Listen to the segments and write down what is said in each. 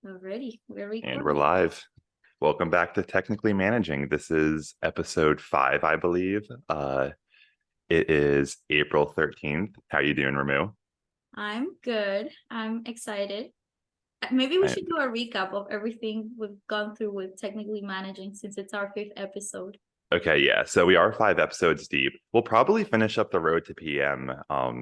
Already, we're And we're recording. live. Welcome back to Technically Managing. This is episode 5, I believe. It is April 13th. How you doing, Ramu? I'm good. I'm excited. Maybe we I, should do a recap of everything we've gone through with technically managing since it's our fifth episode. okay, yeah. So we are 5 episodes deep. We'll probably finish up the Road to PM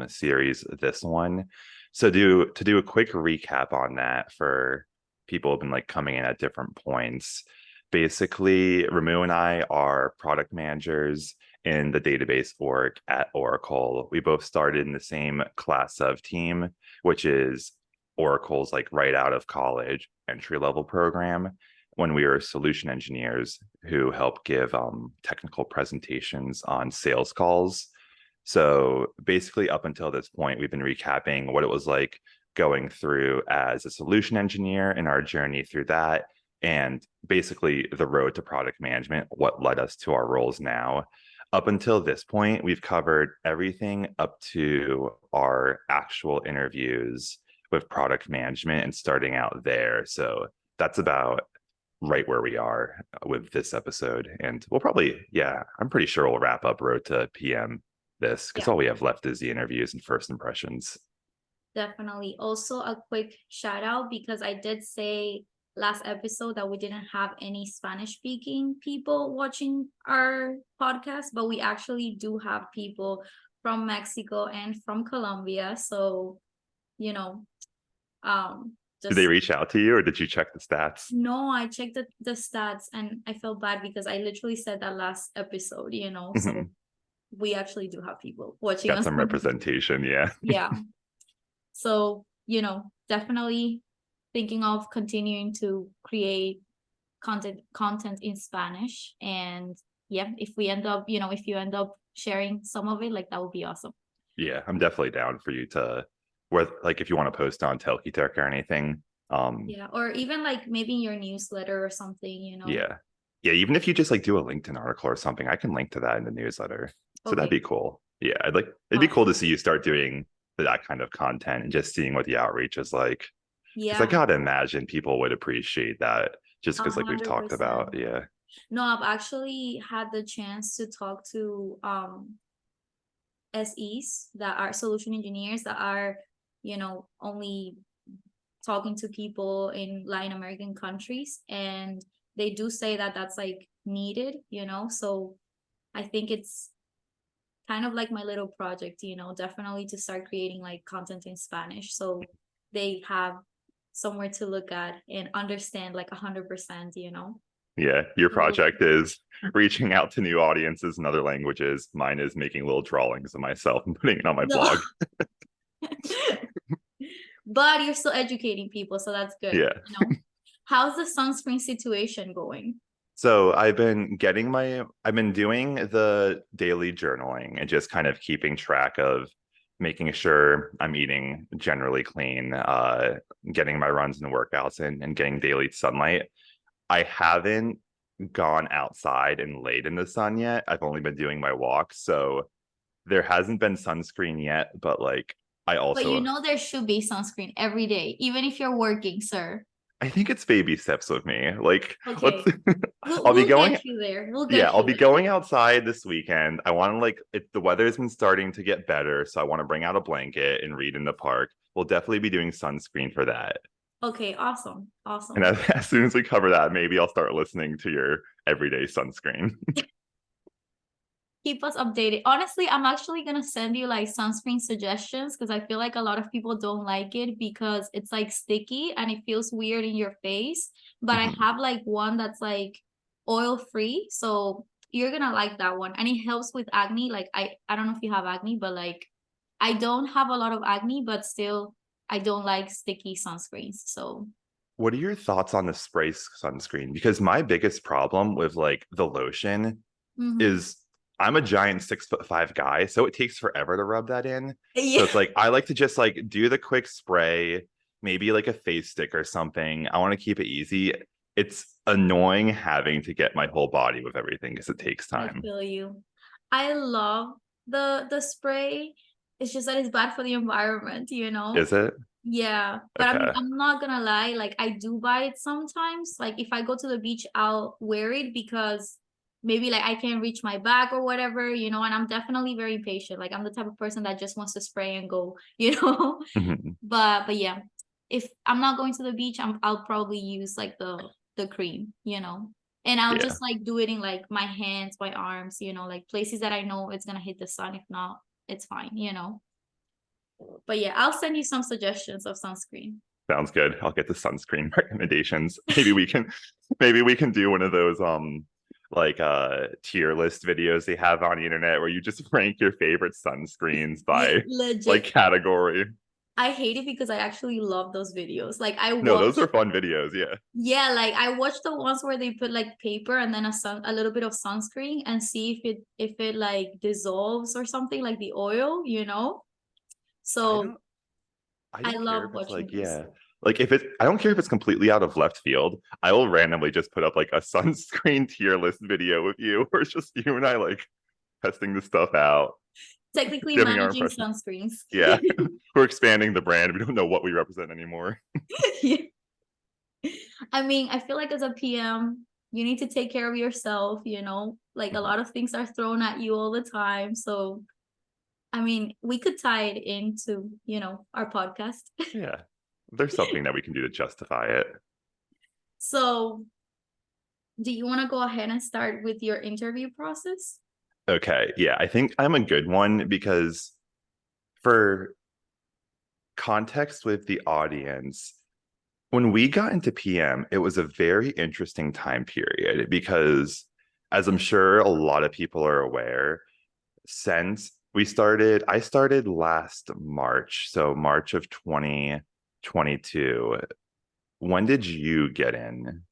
series this one. So to do a quick recap on that for people who've been like coming in at different points. Basically, Ramu and I are product managers in the database org at Oracle. We both started in the same class of team, which is Oracle's like right out of college entry level program when we were solution engineers who help give technical presentations on sales calls. So basically, up until this point, we've been recapping what it was like going through as a solution engineer in our journey through that, and basically the road to product management, what led us to our roles now. Up until this point, we've covered everything up to our actual interviews with product management and starting out there. So that's about right where we are with this episode. And we'll probably, yeah, I'm pretty sure we'll wrap up Road to PM this because Yeah, all we have left is the interviews and first impressions. definitely. Also, a quick shout out because I did say last episode that we didn't have any Spanish speaking people watching our podcast, but we actually do have people from Mexico and from Colombia. So, you know, um, Did they just reach out to you or did you check the stats? no, I checked the stats and I felt bad because I literally said that last episode, so we actually do have people watching Got us. some representation. Yeah. Yeah. So, definitely thinking of continuing to create content in Spanish. And yeah, if you end up sharing some of it, like that would be awesome. Yeah. I'm definitely down for you to, where, like, if you want to post on Telky Tech or anything. Yeah. Or even like maybe in your newsletter or something. Yeah. Yeah. Even if you just like do a LinkedIn article or something, I can link to that in the newsletter. So that'd Okay. be cool. Yeah. It'd be cool to Awesome. see you start doing that kind of content and just seeing what the outreach is like. Because I Yeah. gotta imagine people would appreciate that just A because like we've talked 100%. about. Yeah. No, I've actually had the chance to talk to SEs that are solution engineers that are, only talking to people in Latin American countries. And they do say that that's like needed. So I think it's kind of like my little project, definitely to start creating like content in Spanish. So they have somewhere to look at and understand like 100%. Yeah. Your So, project is reaching out to new audiences in other languages. Mine is making little drawings of myself and putting it on my no. blog. But you're still educating people, so that's good. Yeah. How's the sunscreen situation going? So I've been doing the daily journaling and just kind of keeping track of making sure I'm eating generally clean, getting my runs and workouts in, and getting daily sunlight. I haven't gone outside and laid in the sun yet. I've only been doing my walks, so there hasn't been sunscreen yet, but like I But also there should be sunscreen every day, even if you're working, sir. I think it's baby steps with me. Like let's Okay. We'll I'll be we'll going get you there. We'll yeah, get I'll you be there. going outside this weekend. I want to the weather's been starting to get better, so I want to bring out a blanket and read in the park. We'll definitely be doing sunscreen for that. Okay, awesome. And Awesome. as soon as we cover that, maybe I'll start listening to your everyday sunscreen. Keep us updated. Honestly, I'm actually gonna send you like sunscreen suggestions because I feel like a lot of people don't like it because it's like sticky and it feels weird in your face. But I Mhm. have like one that's like oil free, so you're gonna like that one. And it helps with acne. Like I don't know if you have acne, but like I don't have a lot of acne, but still I don't like sticky sunscreens. So What are your thoughts on the spray sunscreen? Because my biggest problem with like the lotion mhm. is I'm a giant 6'5" guy, so it takes forever to rub that in. So Yeah. it's like I like to just like do the quick spray, maybe like a face stick or something. I want to keep it easy. It's annoying having to get my whole body with everything because it takes I time. feel you. I love the spray. It's just that it's bad for the environment. Is it? Yeah, but Okay. I'm not gonna lie, like I do buy it sometimes. Like if I go to the beach, I'll wear it because maybe like I can't reach my back or whatever, you know, and I'm definitely very patient. Like I'm the type of person that just wants to spray and go, you know. Mhm. But yeah, if I'm not going to the beach, I'll probably use like the cream, you know. And I'll Yeah, just like do it in like my hands, my arms, you know, like places that I know it's gonna hit the sun. If not, it's fine, you know. But yeah, I'll send you some suggestions of sunscreen. sounds good. I'll get the sunscreen recommendations. Maybe we can do one of those like tier list videos they have on the internet where you just rank your favorite sunscreens by like Legit. category. I hate it because I actually love those videos. Like I No, those are watch, fun videos. Yeah. yeah, like I watch the ones where they put like paper and then a little bit of sunscreen and see if it like dissolves or something like the oil, you know? I So don't I I don't care love if it's watching like, those. yeah. Like if I don't care if it's completely out of left field. I will randomly just put up like a sunscreen tier list video with you, where it's just you and I like testing the stuff out, Technically giving our managing impression. sunscreens. Yeah. We're expanding the brand. We don't know what we represent anymore. Yeah. I mean, I feel like as a PM, you need to take care of yourself, you know? Like a Mhm. lot of things are thrown at you all the time. So, I mean, we could tie it into, you know, our podcast. Yeah. There's something that we can do to justify it. So, do you want to go ahead and start with your interview process? Okay. Yeah. I think I'm a good one because for context with the audience, when we got into PM, it was a very interesting time period because, as I'm sure a lot of people are aware, since I started last March, so March of 2022. When did you get in?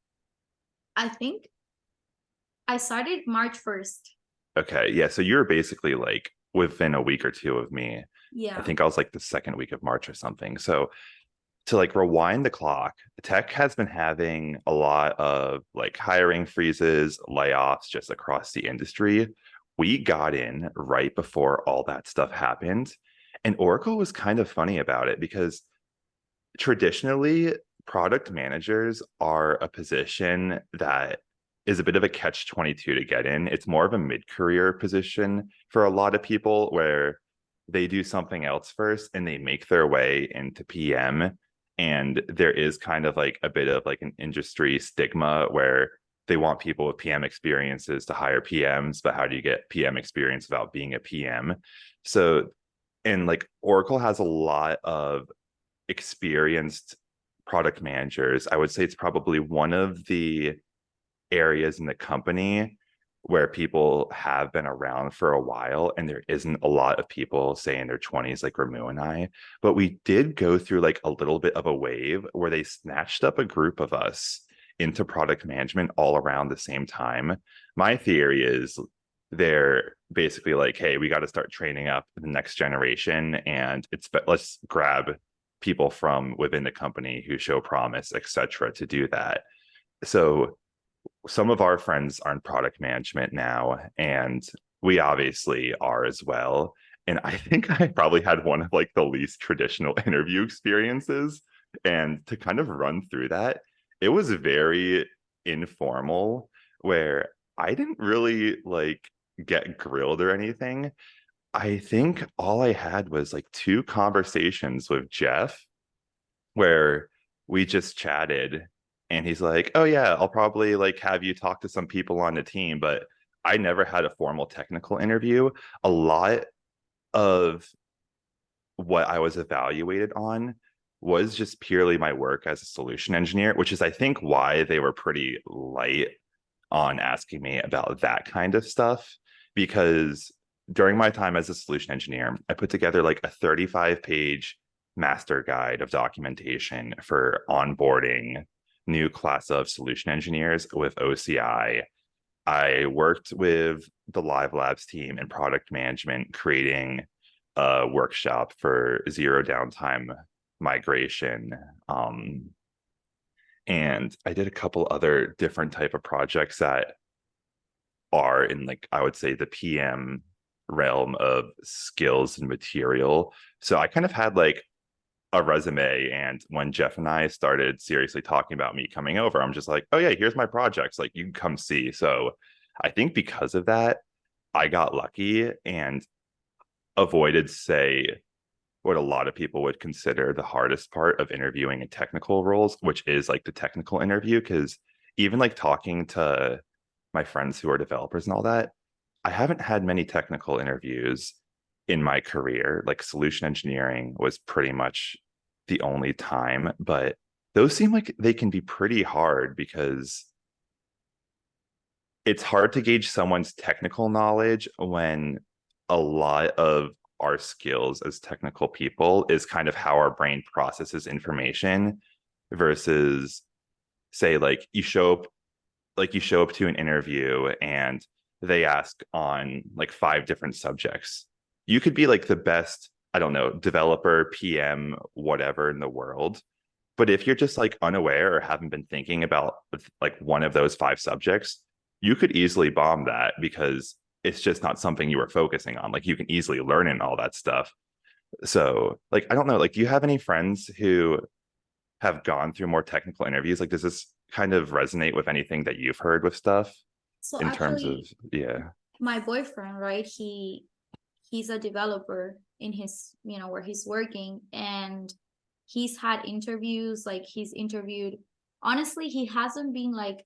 I think I started March 1st. Okay, yeah, so you're basically like within a week or two of me. I Yeah. think I was like the second week of March or something. So to like rewind the clock, tech has been having a lot of like hiring freezes, layoffs just across the industry. We got in right before all that stuff happened. And Oracle was kind of funny about it because traditionally, product managers are a position that is a bit of a catch 22 to get in. It's more of a mid career position for a lot of people where they do something else first and they make their way into PM. And there is kind of like a bit of like an industry stigma where they want people with PM experiences to hire PMs, but how do you get PM experience without being a PM? So, and like Oracle has a lot of experienced product managers. I would say it's probably one of the areas in the company where people have been around for a while and there isn't a lot of people say in their 20s like Ramu and I, but we did go through like a little bit of a wave where they snatched up a group of us into product management all around the same time. My theory is they're basically like, hey, we got to start training up the next generation, and let's grab people from within the company who show promise, etc., to do that. So some of our friends are in product management now, and we obviously are as well. And I think I probably had one of like the least traditional interview experiences. And to kind of run through that, it was very informal where I didn't really like get grilled or anything. I think all I had was like two conversations with Jeff where we just chatted and he's like, "Oh yeah, I'll probably like have you talk to some people on the team," but I never had a formal technical interview. A lot of what I was evaluated on was just purely my work as a solution engineer, which is I think why they were pretty light on asking me about that kind of stuff because during my time as a solution engineer, I put together like a 35-page master guide of documentation for onboarding new class of solution engineers with OCI. I worked with the Live Labs team and product management creating a workshop for zero downtime migration. Um, and I did a couple other different type of projects that are in like I would say the PM realm of skills and material. So I kind of had like a resume. And when Jeff and I started seriously talking about me coming over, I'm just like, oh yeah, here's my projects. Like you can come see. So I think because of that, I got lucky and avoided, say, what a lot of people would consider the hardest part of interviewing in technical roles, which is like the technical interview. Because even like talking to my friends who are developers and all that, I haven't had many technical interviews in my career. Like solution engineering was pretty much the only time, but those seem like they can be pretty hard because it's hard to gauge someone's technical knowledge when a lot of our skills as technical people is kind of how our brain processes information versus say like you show up to an interview and they ask on like 5 different subjects. You could be like the best, I don't know, developer, PM, whatever in the world. But if you're just like unaware or haven't been thinking about like one of those 5 subjects, you could easily bomb that because it's just not something you were focusing on. Like you can easily learn in all that stuff. So, like, I don't know, like, do you have any friends who have gone through more technical interviews? Like, does this kind of resonate with anything that you've heard with stuff So in terms of, actually, yeah. my boyfriend, right? He's a developer in his, where he's working, and he's had interviews, like he's interviewed. Honestly, he hasn't been like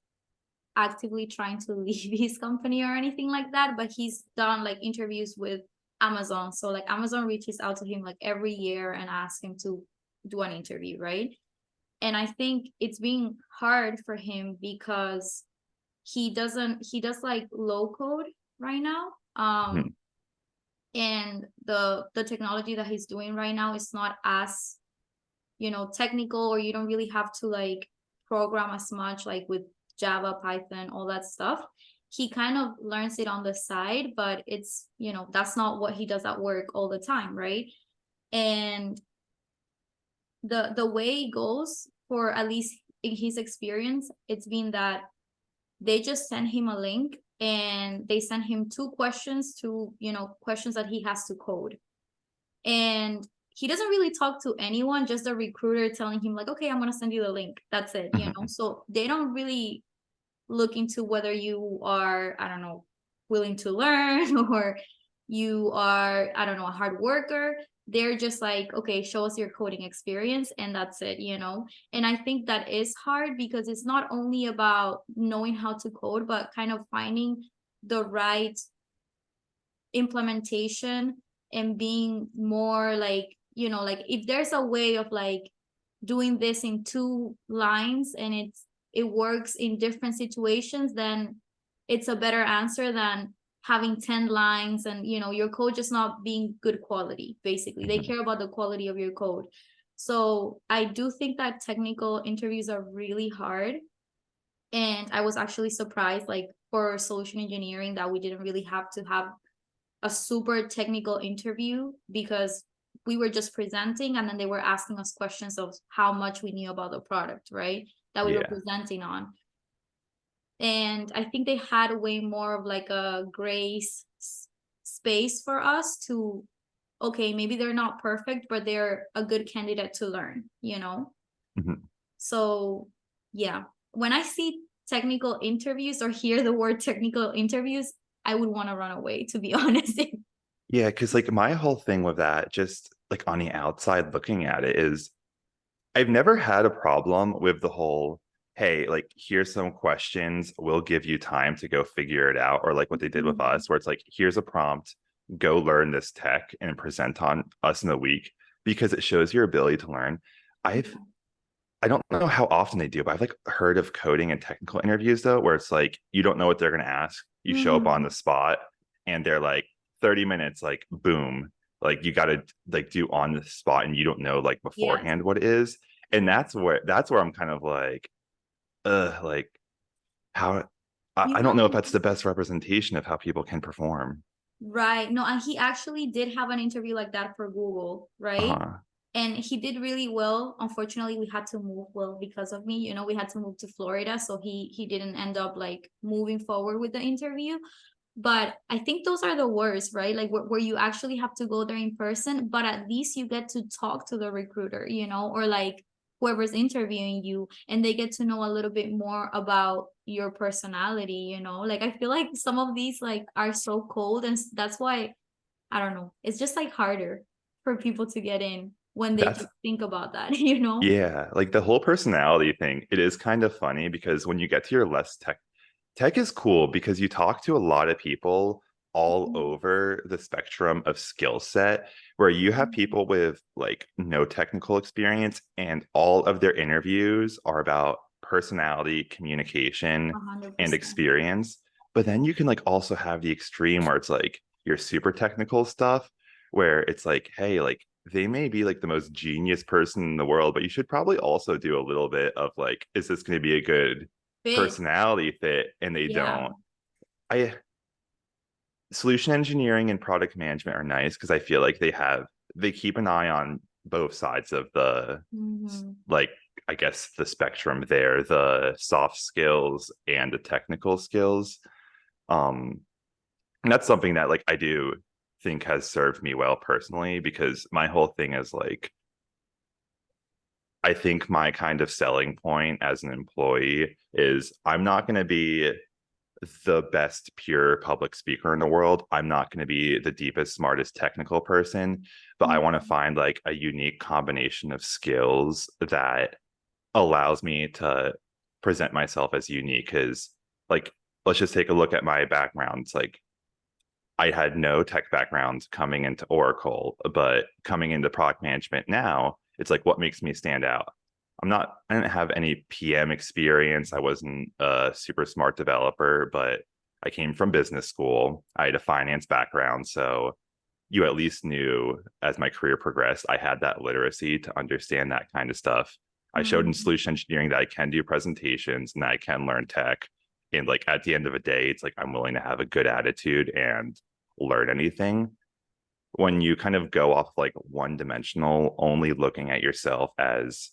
actively trying to leave his company or anything like that, but he's done like interviews with Amazon. So like Amazon reaches out to him like every year and asks him to do an interview, right? And I think it's being hard for him because he does like low code right now. Mhm. And the technology that he's doing right now is not as, technical, or you don't really have to like program as much like with Java, Python, all that stuff. He kind of learns it on the side, but it's, that's not what he does at work all the time, right? And the way it goes, for at least in his experience, it's been that they just send him a link and they send him 2 questions, questions that he has to code. And he doesn't really talk to anyone, just a recruiter telling him like, okay, I'm going to send you the link. That's it. So they don't really look into whether you are, I don't know, willing to learn or you are, I don't know, a hard worker. They're just like, okay, show us your coding experience and that's it. And I think that is hard because it's not only about knowing how to code, but kind of finding the right implementation and being more like, like if there's a way of like doing this in 2 lines and it works in different situations, then it's a better answer than having 10 lines and your code just not being good quality. Basically, they Mhm. care about the quality of your code. So I do think that technical interviews are really hard. And I was actually surprised, like for solution engineering, that we didn't really have to have a super technical interview because we were just presenting and then they were asking us questions of how much we knew about the product, right? That we were Yeah. presenting on. And I think they had way more of like a grace space for us to, okay, maybe they're not perfect, but they're a good candidate to learn. Mhm. So yeah, when I see technical interviews or hear the word technical interviews, I would want to run away, to be honest. Yeah, because like my whole thing with that, just like on the outside looking at it, is I've never had a problem with the whole, hey, like, here's some questions, we'll give you time to go figure it out, or like what they did with Mhm. us, where it's like, here's a prompt, go learn this tech and present on us in a week because it shows your ability to learn. I've I don't know how often they do, but I've like heard of coding and technical interviews though, where it's like you don't know what they're gonna ask. You show up on Mhm. the spot and they're like 30 minutes, like boom, like you gotta like do on the spot and you don't know like Yes. beforehand what it is. And that's where I'm kind of like how You I don't know if know, that's the best representation of how people can perform. right. No, and he actually did have an interview like that for Google, right? Uh-huh. And he did really well. Unfortunately, we had to move, well, because of me, we had to move to Florida, so he didn't end up like moving forward with the interview. But I think those are the worst, right? Like where you actually have to go there in person, but at least you get to talk to the recruiter, you know, or like whoever's interviewing you, and they get to know a little bit more about your personality, you know. Like I feel like some of these like are so cold, and that's why I don't know. It's just like harder for people to get in when they That's just think about that, you know? yeah, like the whole personality thing, it is kind of funny because when you get to your less tech is cool because you talk to a lot of people all over the spectrum of skill set where you have people with like no technical experience and all of their interviews are about personality, communication, and 100%. experience. But then you can like also have the extreme where it's like your super technical stuff where it's like, hey, like they may be like the most genius person in the world, but you should probably also do a little bit of like, is this going to be a good Fit. personality fit? And they Yeah. don't. I Solution engineering and product management are nice because I feel like they keep an eye on both sides of the Mm-hmm. like I guess the spectrum there, the soft skills and the technical skills. Um, and that's something that like I do think has served me well personally because my whole thing is like I think my kind of selling point as an employee is I'm not going to be the best pure public speaker in the world. I'm not going to be the deepest, smartest technical person, but I want to find like a unique combination of skills that allows me to present myself as unique. Because, like, let's just take a look at my background. It's like I had no tech background coming into Oracle, but coming into product management now, it's like what makes me stand out. I didn't have any PM experience. I wasn't a super smart developer, but I came from business school. I had a finance background. So you at least knew as my career progressed, I had that literacy to understand that kind of stuff. I showed in Mm-hmm. solution engineering that I can do presentations and that I can learn tech. And like at the end of the day, it's like I'm willing to have a good attitude and learn anything. When you kind of go off like one dimensional, only looking at yourself as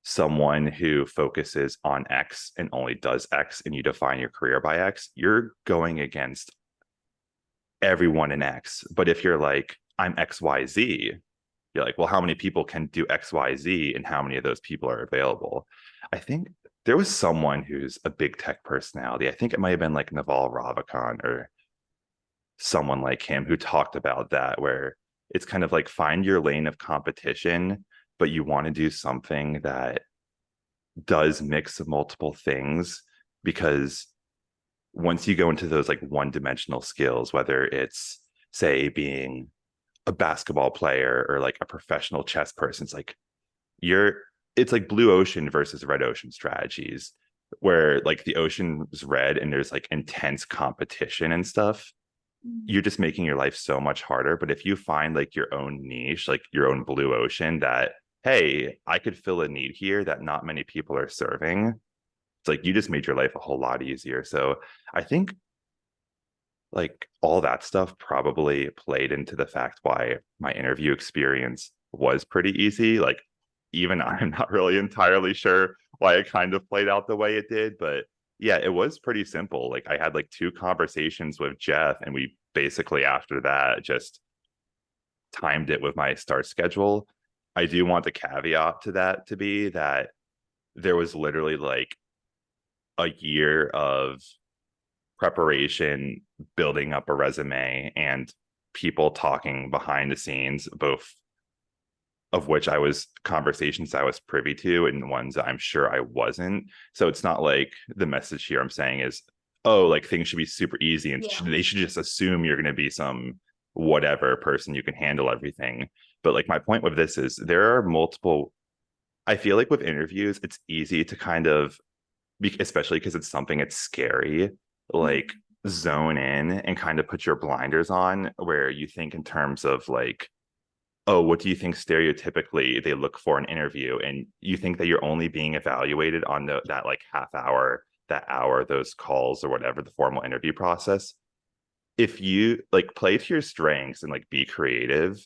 someone who focuses on X and only does X and you define your career by X, you're going against everyone in X. But if you're like, I'm XYZ, you're like, well, how many people can do XYZ and how many of those people are available? I think there was someone who's a big tech personality. I think it might have been like Naval Ravikant or someone like him who talked about that, where it's kind of like find your lane of competition, but you want to do something that does mix of multiple things because once you go into those like one-dimensional skills, whether it's say being a basketball player or like a professional chess person, you're it's like blue ocean versus red ocean strategies where like the ocean is red and there's like intense competition and stuff. You're just making your life so much harder. But if you find like your own niche, like your own blue ocean that, hey, I could fill a need here that not many people are serving, it's like you just made your life a whole lot easier. So I think like all that stuff probably played into the fact why my interview experience was pretty easy. Like, even I'm not really entirely sure why it kind of played out the way it did, but yeah, it was pretty simple. Like, I had like two conversations with Jeff, and we basically after that just timed it with my start schedule. I do want the caveat to that to be that there was literally like a year of preparation, building up a resume, and people talking behind the scenes, both of which I was conversations I was privy to and ones I'm sure I wasn't. So it's not like the message here I'm saying is, oh, like things should be super easy and Yeah. they should just assume you're going to be some whatever person you can handle everything. But like my point with this is there are multiple, I feel like with interviews, it's easy to kind of especially because it's something it's scary, like zone in and kind of put your blinders on where you think in terms of like, oh, what do you think stereotypically they look for in an interview? And you think that you're only being evaluated on that like half hour, that hour, those calls or whatever, the formal interview process. If you like play to your strengths and like be creative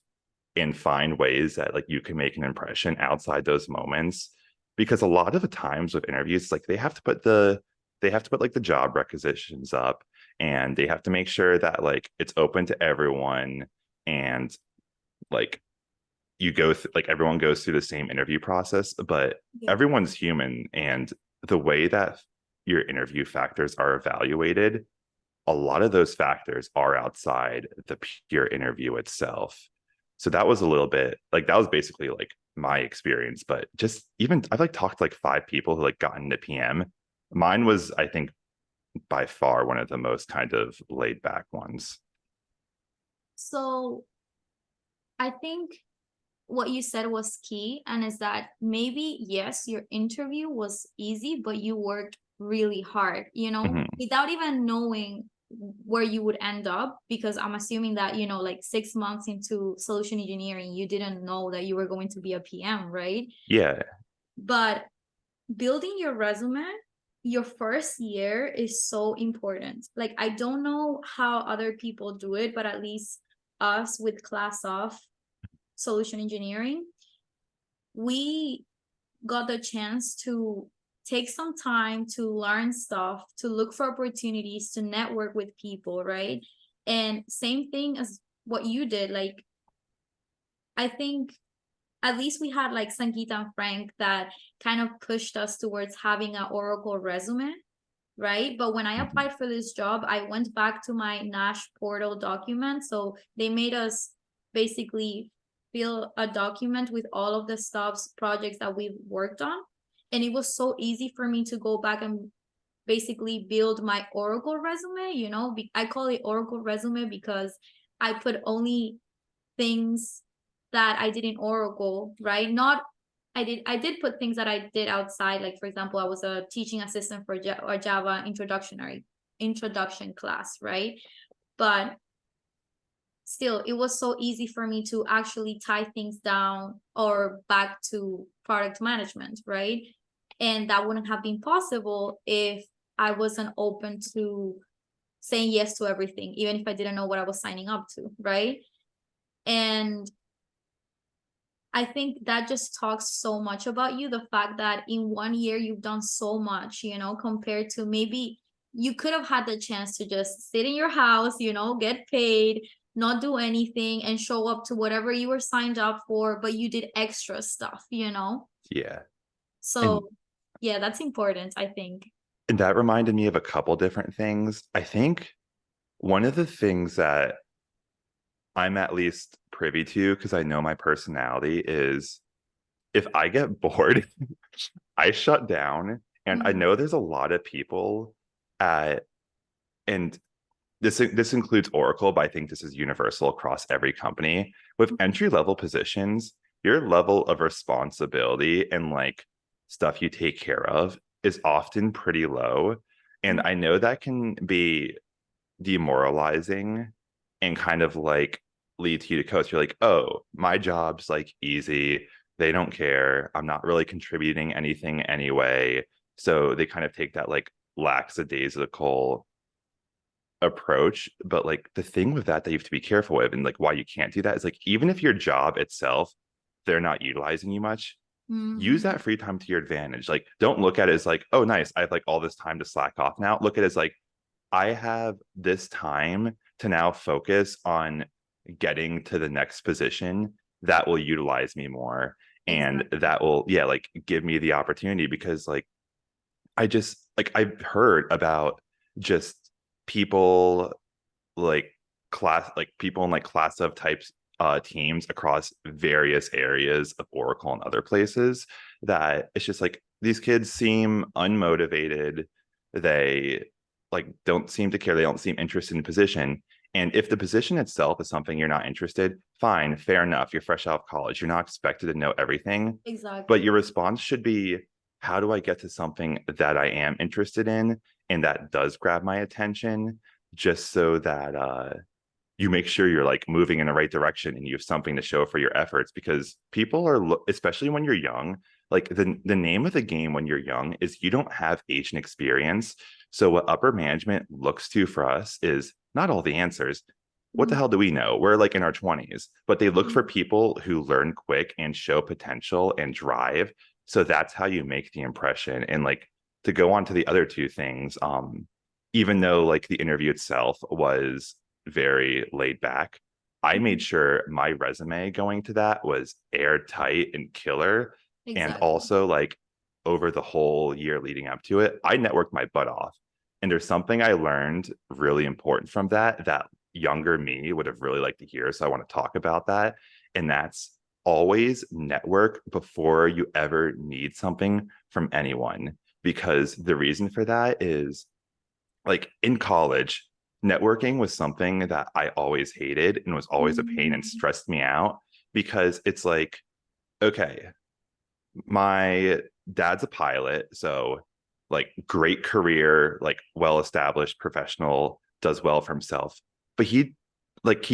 and find ways that like you can make an impression outside those moments, because a lot of the times with interviews like they have to put like the job requisitions up and they have to make sure that like it's open to everyone, and like like everyone goes through the same interview process, but Yeah. everyone's human, and the way that your interview factors are evaluated, a lot of those factors are outside the pure interview itself. So that was a little bit like that was basically like my experience. But just even I've like talked to like 5 people who like got into PM. Mine was, I think, by far one of the most kind of laid back ones. So I think what you said was key, and is that maybe yes, your interview was easy, but you worked really hard, Mhm. without even knowing where you would end up, because I'm assuming that, like 6 months into solution engineering, you didn't know that you were going to be a PM, right? Yeah. But building your resume your first year is so important. Like, I don't know how other people do it, but at least us with class of solution engineering, we got the chance to take some time to learn stuff, to look for opportunities, to network with people, right? And same thing as what you did. Like, I think at least we had like Sangeeta and Frank that kind of pushed us towards having an Oracle resume, right? But when I Mhm. applied for this job, I went back to my Nash portal document. So they made us basically fill a document with all of the stuffs, projects that we've worked on. And it was so easy for me to go back and basically build my Oracle resume. I call it Oracle resume because I put only things that I did in Oracle, right? Not I did put things that I did outside. Like, for example, I was a teaching assistant for Java introduction class, right? But still, it was so easy for me to actually tie things down or back to product management, right? And that wouldn't have been possible if I wasn't open to saying yes to everything, even if I didn't know what I was signing up to, right? And I think that just talks so much about you. The fact that in 1 year you've done so much, compared to maybe you could have had the chance to just sit in your house, get paid, not do anything, and show up to whatever you were signed up for, but you did extra stuff. Yeah. And So, yeah, that's important, I think. and that reminded me of a couple different things. I think one of the things that I'm at least privy to, because I know my personality, is if I get bored, I shut down. And I Mhm. know there's a lot of people at, and this includes Oracle, but I think this is universal across every company. With entry level positions, your level of responsibility and like stuff you take care of is often pretty low. And I know that can be demoralizing and kind of like leads you to coast. You're like, oh, my job's like easy. They don't care. I'm not really contributing anything anyway. So they kind of take that like lackadaisical approach. But like the thing with that you have to be careful with, and like why you can't do that, is like even if your job itself, they're not utilizing you much, use Mhm. that free time to your advantage. Like don't look at it as like, oh nice, I have like all this time to slack off now. Look at it as like, I have this time to now focus on getting to the next position that will utilize me more, and Exactly. that will, yeah, like give me the opportunity. Because like I just like I've heard about just people like people in like class of types teams across various areas of Oracle and other places, that it's just like these kids seem unmotivated. They like don't seem to care. They don't seem interested in the position. And if the position itself is something you're not interested, fine, fair enough. You're fresh out of college. You're not expected to know everything. But Exactly. your response should be, how do I get to something that I am interested in and that does grab my attention, just so that you make sure you're like moving in the right direction and you have something to show for your efforts. Because people are, especially when you're young, like the name of the game when you're young is you don't have agent experience. So what upper management looks to for us is not all the answers. What the Mhm. hell do we know? We're like in our 20s, but they look for people who learn quick and show potential and drive. So that's how you make the impression. And like to go on to the other two things, even though like the interview itself was very laid back, I made Mhm. sure my resume going to that was airtight and killer. And Exactly. also, like, over the whole year leading up to it, I networked my butt off. And there's something I learned really important from that that younger me would have really liked to hear. So I want to talk about that. And that's always network before you ever need something from anyone. Because the reason for that is, like, in college, networking was something that I always hated and was always a pain and Mhm. stressed me out because it's like, okay, my dad's a pilot, so like great career, like well established professional, does well for himself. But he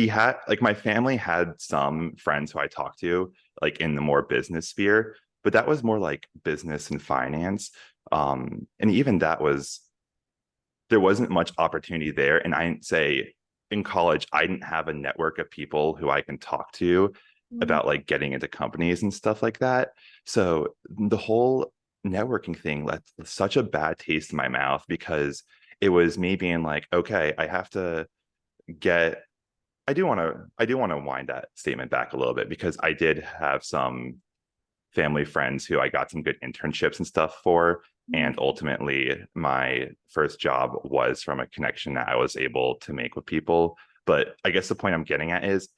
had like my family had some friends who I talked to like in the more business sphere, but that was more like business and finance. And even that was there wasn't much opportunity there. And I didn't say in college, I didn't have a network of people who I can talk to about Mhm. like getting into companies and stuff like that. So the whole networking thing left such a bad taste in my mouth because it was me being like, okay, I have to get I do want to wind that statement back a little bit because I did have some family friends who I got some good internships and stuff for. And Mhm. ultimately, my first job was from a connection that I was able to make with people. But I guess the point I'm getting at is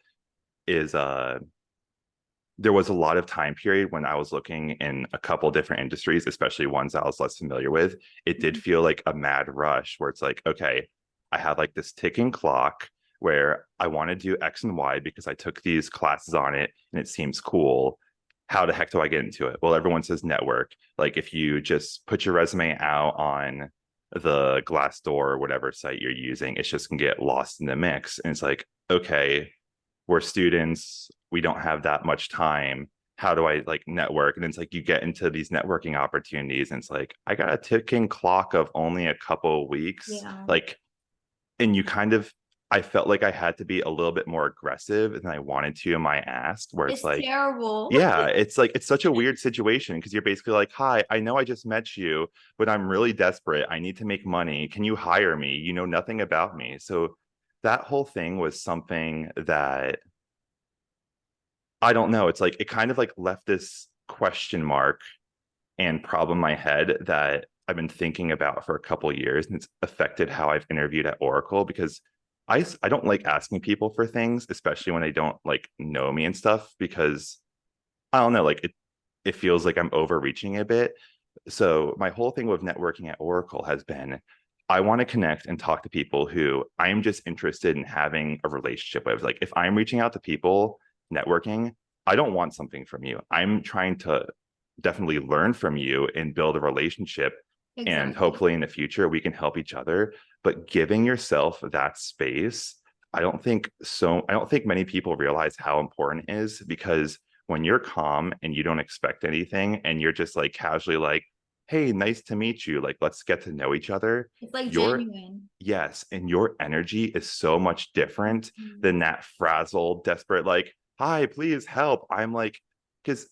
there was a lot of time period when I was looking in a couple different industries, especially ones I was less familiar with. It did Mhm. feel like a mad rush where it's like, okay, I have like this ticking clock where I want to do X and Y because I took these classes on it and it seems cool. How the heck do I get into it? Well, everyone says network. Like if you just put your resume out on the Glassdoor or whatever site you're using, it's just gonna get lost in the mix. And it's like, okay, we're students, we don't have that much time. How do I like network? And it's like you get into these networking opportunities, and it's like I got a ticking clock of only a couple of weeks. Yeah. Like, and you kind of, I felt like I had to be a little bit more aggressive than I wanted to in my ask, where it's It's like, terrible. yeah, it's like it's such a weird situation because you're basically like, hi, I know I just met you, but I'm really desperate. I need to make money. Can you hire me? You know nothing about me. So that whole thing was something that I don't know. It's like it kind of like left this question mark and problem in my head that I've been thinking about for a couple of years, and it's affected how I've interviewed at Oracle because I don't like asking people for things, especially when they don't like know me and stuff, because I don't know, like it feels like I'm overreaching a bit. So my whole thing with networking at Oracle has been I want to connect and talk to people who I'm just interested in having a relationship with. Like if I'm reaching out to people networking, I don't want something from you. I'm trying to definitely learn from you and build a relationship. And Exactly. hopefully in the future we can help each other. But giving yourself that space, I don't think many people realize how important it is because when you're calm and you don't expect anything and you're just like casually like, hey, nice to meet you, like let's get to know each other, It's like your genuine. yes, and your energy is so much different Mhm. than that frazzled desperate like, hi, please help. I'm like, because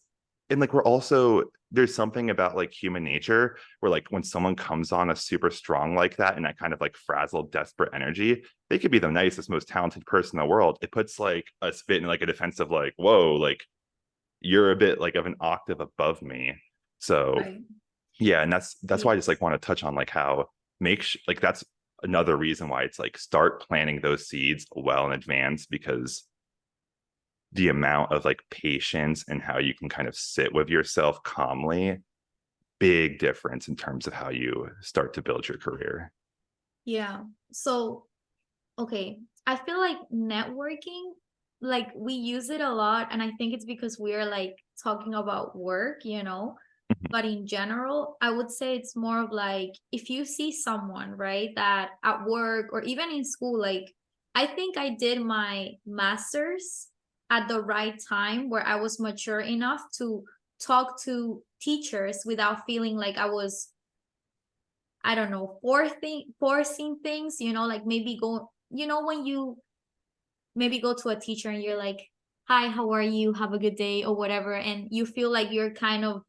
and like we're also there's something about like human nature where like when someone comes on a super strong like that and that kind of like frazzled desperate energy, they could be the nicest most talented person in the world. It puts like a spit in like a defensive like, whoa, like you're a bit like of an octave above me. So Right. yeah, and that's why I just Yes. like want to touch on like how like that's another reason why it's like start planting those seeds well in advance because the amount of like patience and how you can kind of sit with yourself calmly, big difference in terms of how you start to build your career. Yeah. So, okay. I feel like networking, like we use it a lot, and I think it's because we're like talking about work, you know. But in general, I would say it's more of like if you see someone, right, that at work or even in school, like I think I did my master's at the right time where I was mature enough to talk to teachers without feeling like I was, I don't know, forcing things, you know, like maybe go, you know, when you maybe go to a teacher and you're like, hi, how are you? Have a good day or whatever. And you feel like you're kind of,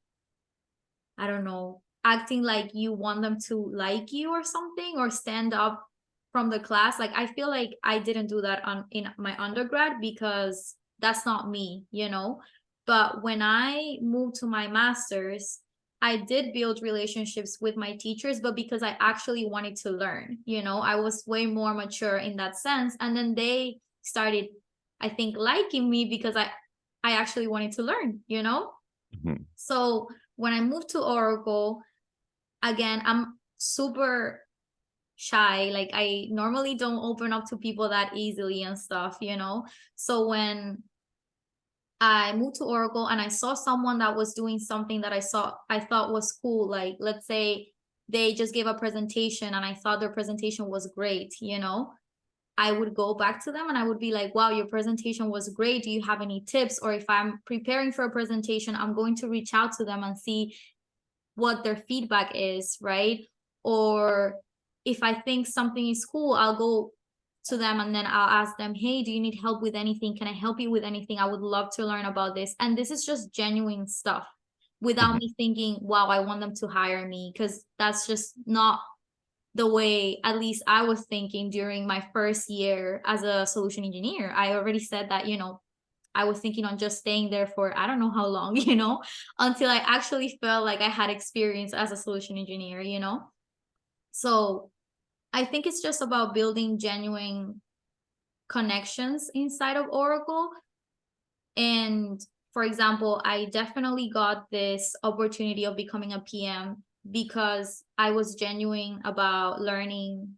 I don't know, acting like you want them to like you or something, or stand up from the class. Like I feel like I didn't do that in my undergrad because that's not me, you know. But when I moved to my master's, I did build relationships with my teachers, but because I actually wanted to learn, you know, I was way more mature in that sense. And then they started, I think, liking me because I actually wanted to learn, you know? Mhm. So when I moved to Oracle, again, I'm super shy. Like I normally don't open up to people that easily and stuff, you know? So when I moved to Oracle and I saw someone that was doing something that I thought was cool, like let's say they just gave a presentation and I thought their presentation was great, you know? I would go back to them and I would be like, wow, your presentation was great. Do you have any tips? Or if I'm preparing for a presentation, I'm going to reach out to them and see what their feedback is, right? Or if I think something is cool, I'll go to them and then I'll ask them, hey, do you need help with anything? Can I help you with anything? I would love to learn about this. And this is just genuine stuff without Mhm. me thinking, wow, I want them to hire me, because that's just not the way at least I was thinking during my first year as a solution engineer. I already said that, you know, I was thinking on just staying there for I don't know how long, you know, until I actually felt like I had experience as a solution engineer, you know? So I think it's just about building genuine connections inside of Oracle. And for example, I definitely got this opportunity of becoming a PM because I was genuine about learning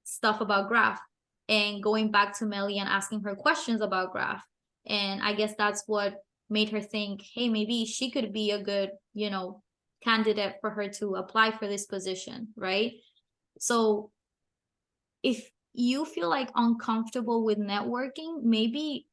stuff about graph and going back to Melly and asking her questions about graph. And I guess that's what made her think, hey, maybe she could be a good, you know, candidate for her to apply for this position, right? So if you feel like uncomfortable with networking, maybe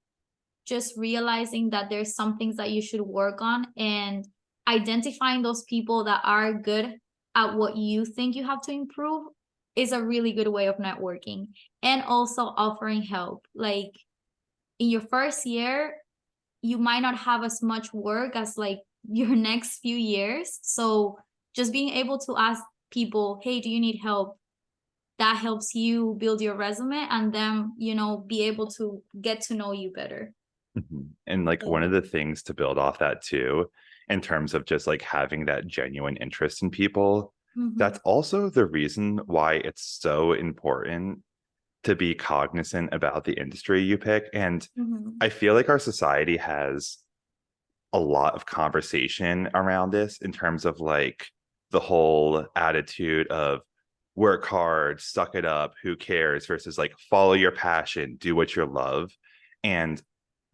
just realizing that there's some things that you should work on and identifying those people that are good at what you think you have to improve is a really good way of networking. And also offering help. Like in your first year, you might not have as much work as like your next few years. So just being able to ask people, hey, do you need help? That helps you build your resume and then, you know, be able to get to know you better. Mhm. And like one of the things to build off that too, in terms of just like having that genuine interest in people, Mhm. that's also the reason why it's so important to be cognizant about the industry you pick. And Mhm. I feel like our society has a lot of conversation around this in terms of like the whole attitude of work hard, suck it up, who cares, versus like follow your passion, do what you love. And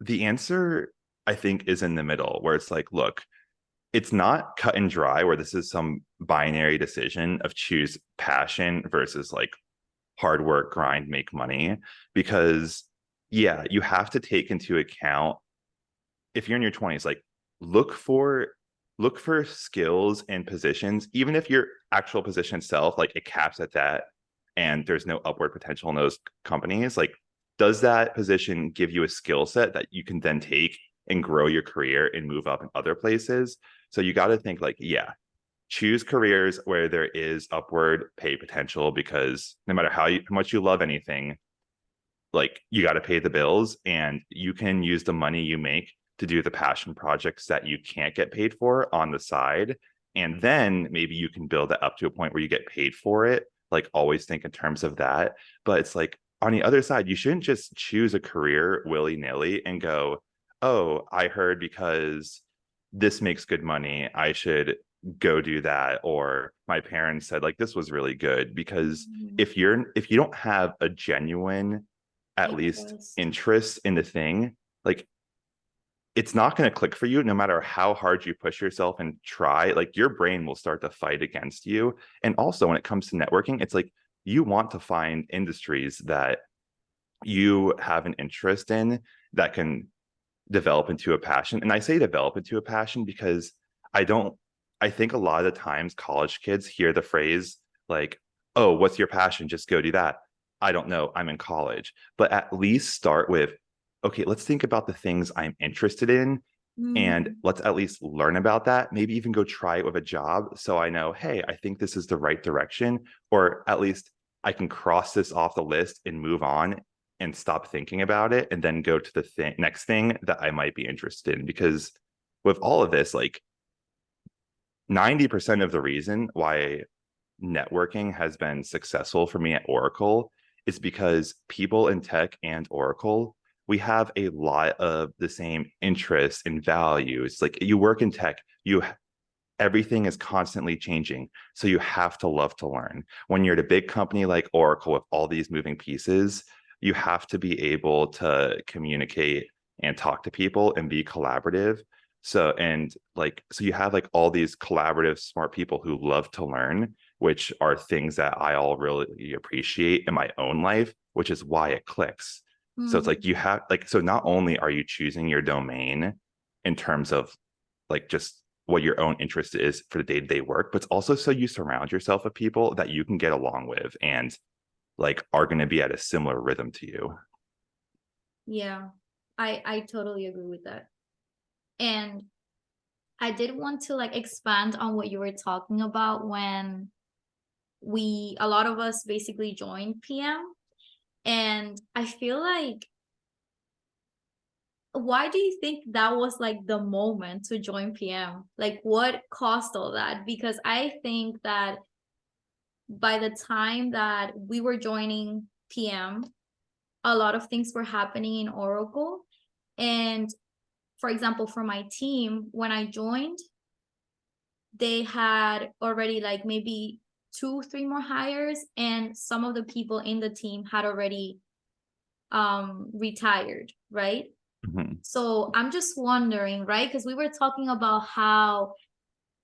the answer, I think, is in the middle, where it's like, look, it's not cut and dry, where this is some binary decision of choose passion versus like hard work, grind, make money. Because, yeah, you have to take into account if you're in your 20s, like look for look for skills and positions, even if your actual position itself, like it caps at that and there's no upward potential in those companies, like does that position give you a skill set that you can then take and grow your career and move up in other places? So you got to think like, yeah, choose careers where there is upward pay potential, because no matter how much you love anything, like you got to pay the bills, and you can use the money you make to do the passion projects that you can't get paid for on the side. And then maybe you can build that up to a point where you get paid for it. Like always think in terms of that. But it's like on the other side, you shouldn't just choose a career willy-nilly and go, oh, I heard because this makes good money, I should go do that. Or my parents said like this was really good. Because Mhm. if you don't have a genuine at least Interest. interest in the thing, like it's not going to click for you no matter how hard you push yourself and try. Like your brain will start to fight against you. And also when it comes to networking, it's like you want to find industries that you have an interest in that can develop into a passion. And I say develop into a passion because I don't, I think a lot of the times college kids hear the phrase like, oh, what's your passion? Just go do that. I don't know. I'm in college. But at least start with, okay, let's think about the things I'm interested in. And let's at least learn about that, maybe even go try it with a job. So I know, hey, I think this is the right direction, or at least I can cross this off the list and move on and stop thinking about it and then go to the next thing that I might be interested in. Because with all of this, like 90% of the reason why networking has been successful for me at Oracle is because people in tech and Oracle, we have a lot of the same interests and values. Like you work in tech, everything is constantly changing. So you have to love to learn. When you're at a big company like Oracle with all these moving pieces, you have to be able to communicate and talk to people and be collaborative. So you have like all these collaborative, smart people who love to learn, which are things that I all really appreciate in my own life, which is why it clicks. So it's like you have like, so not only are you choosing your domain in terms of like just what your own interest is for the day-to-day work, but it's also so you surround yourself with people that you can get along with and like are going to be at a similar rhythm to you. Yeah, I totally agree with that. And I did want to like expand on what you were talking about when a lot of us basically joined PM. And I feel like, why do you think that was like the moment to join PM? Like, what caused all that? Because I think that by the time that we were joining PM, a lot of things were happening in Oracle. And for example, for my team, when I joined, they had already like maybe 2 3 more hires, and some of the people in the team had already retired, right? Mm-hmm. So I'm just wondering, right? Because we were talking about how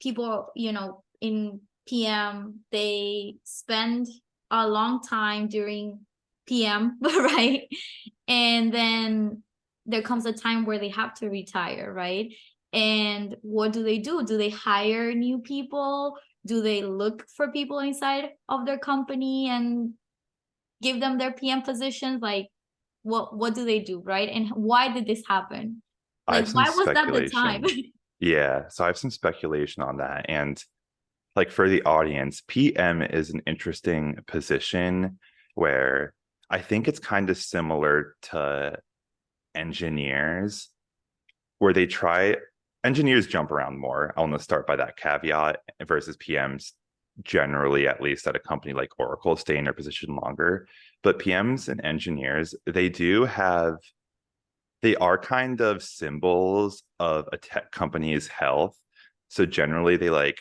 people, in PM, they spend a long time during PM, right? And then there comes a time where they have to retire, right? And what do they do? Do they hire new people? Do they look for people inside of their company and give them their PM positions? Like, what do they do, right? And why did this happen? I Like, have some why was that the time? speculation. Yeah, so I have some speculation on that. And like for the audience, PM is an interesting position where I think it's kind of similar to engineers, where engineers jump around more. I want to start by that caveat versus PMs generally, at least at a company like Oracle, stay in their position longer. But PMs and engineers, they are kind of symbols of a tech company's health. So generally they like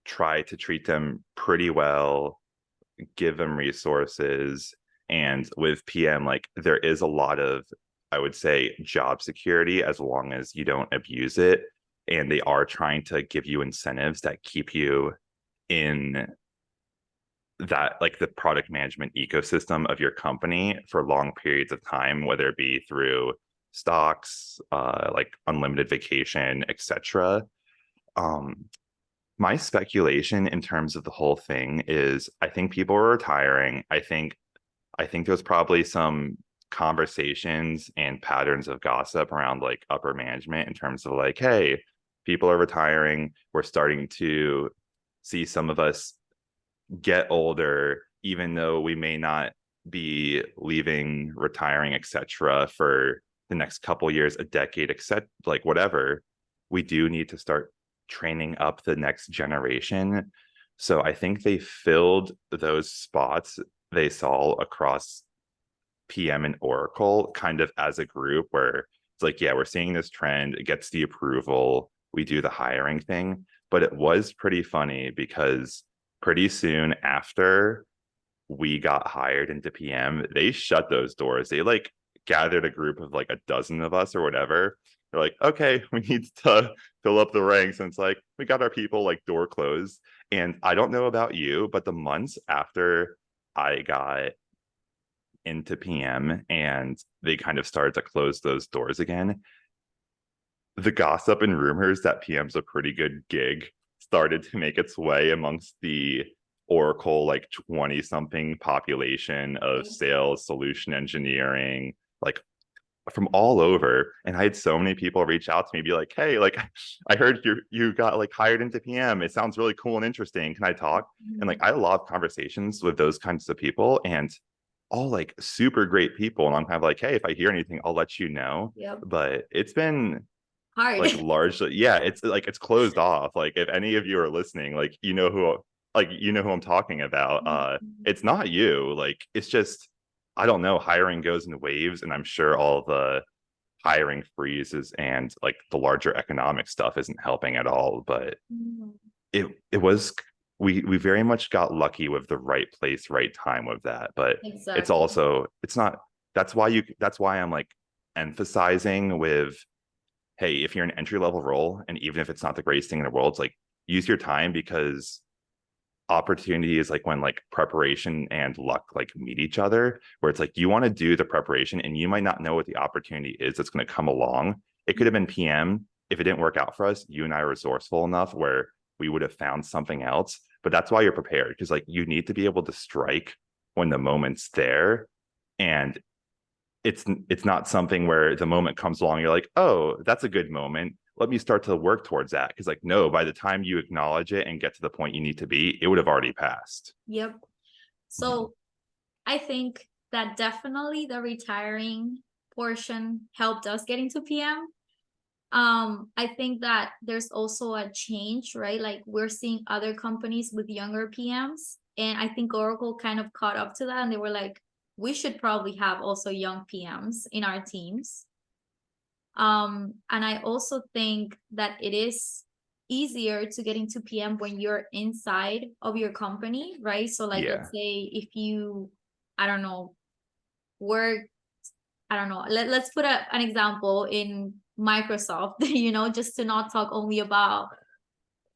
try to treat them pretty well, give them resources. And with PM, like there is a lot of, I would say, job security as long as you don't abuse it. And they are trying to give you incentives that keep you in that, like the product management ecosystem of your company for long periods of time, whether it be through stocks, like unlimited vacation, etc. Um, my speculation in terms of the whole thing is I think people are retiring. I think there's probably some conversations and patterns of gossip around like upper management in terms of like, hey, people are retiring. We're starting to see some of us get older, even though we may not be leaving, retiring, etc. for the next couple years, a decade, except like whatever. We do need to start training up the next generation. So I think they filled those spots they saw across PM and Oracle kind of as a group where it's like, yeah, we're seeing this trend, it gets the approval, we do the hiring thing. But it was pretty funny because pretty soon after we got hired into PM, they shut those doors. They like gathered a group of like a dozen of us or whatever. They're like, okay, we need to fill up the ranks. And it's like, we got our people like door closed. And I don't know about you, but the months after I got into PM and they kind of started to close those doors again, the gossip and rumors that PM's a pretty good gig started to make its way amongst the Oracle like 20 something population of sales, solution engineering, like from all over. And I had so many people reach out to me, be like, hey, like I heard you got like hired into PM. It sounds really cool and interesting. Can I talk? And like Mhm. I love conversations with those kinds of people, and all like super great people. And I'm kind of like, hey, if I hear anything, I'll let you know. Yep. But it's been Hard. like largely, yeah, it's like it's closed off. Like if any of you are listening, like you know who I'm talking about. Mhm. It's not you. Like it's just, I don't know, hiring goes in waves, and I'm sure all the hiring freezes and like the larger economic stuff isn't helping at all. But Mhm. it was, we very much got lucky with the right place, right time with that. But it's Exactly. also, it's not, that's why I'm like emphasizing with, hey, if you're an entry level role, and even if it's not the greatest thing in the world, it's like use your time, because opportunity is like when like preparation and luck like meet each other, where it's like you want to do the preparation and you might not know what the opportunity is that's going to come along. It could have been PM. If it didn't work out for us, you and I are resourceful enough where we would have found something else. But that's why you're prepared, because like you need to be able to strike when the moment's there. And it's not something where the moment comes along, you're like, oh, that's a good moment, let me start to work towards that. Because like, no, by the time you acknowledge it and get to the point you need to be, it would have already passed. Yep. Mhm. So I think that definitely the retiring portion helped us get into PM. I think that there's also a change, right? Like we're seeing other companies with younger PMs, and I think Oracle kind of caught up to that, and they were like, we should probably have also young PMs in our teams. And I also think that it is easier to get into PM when you're inside of your company, right? So like let's Yeah. say if you, I don't know, work, I don't know, let's put an example in Microsoft, just to not talk only about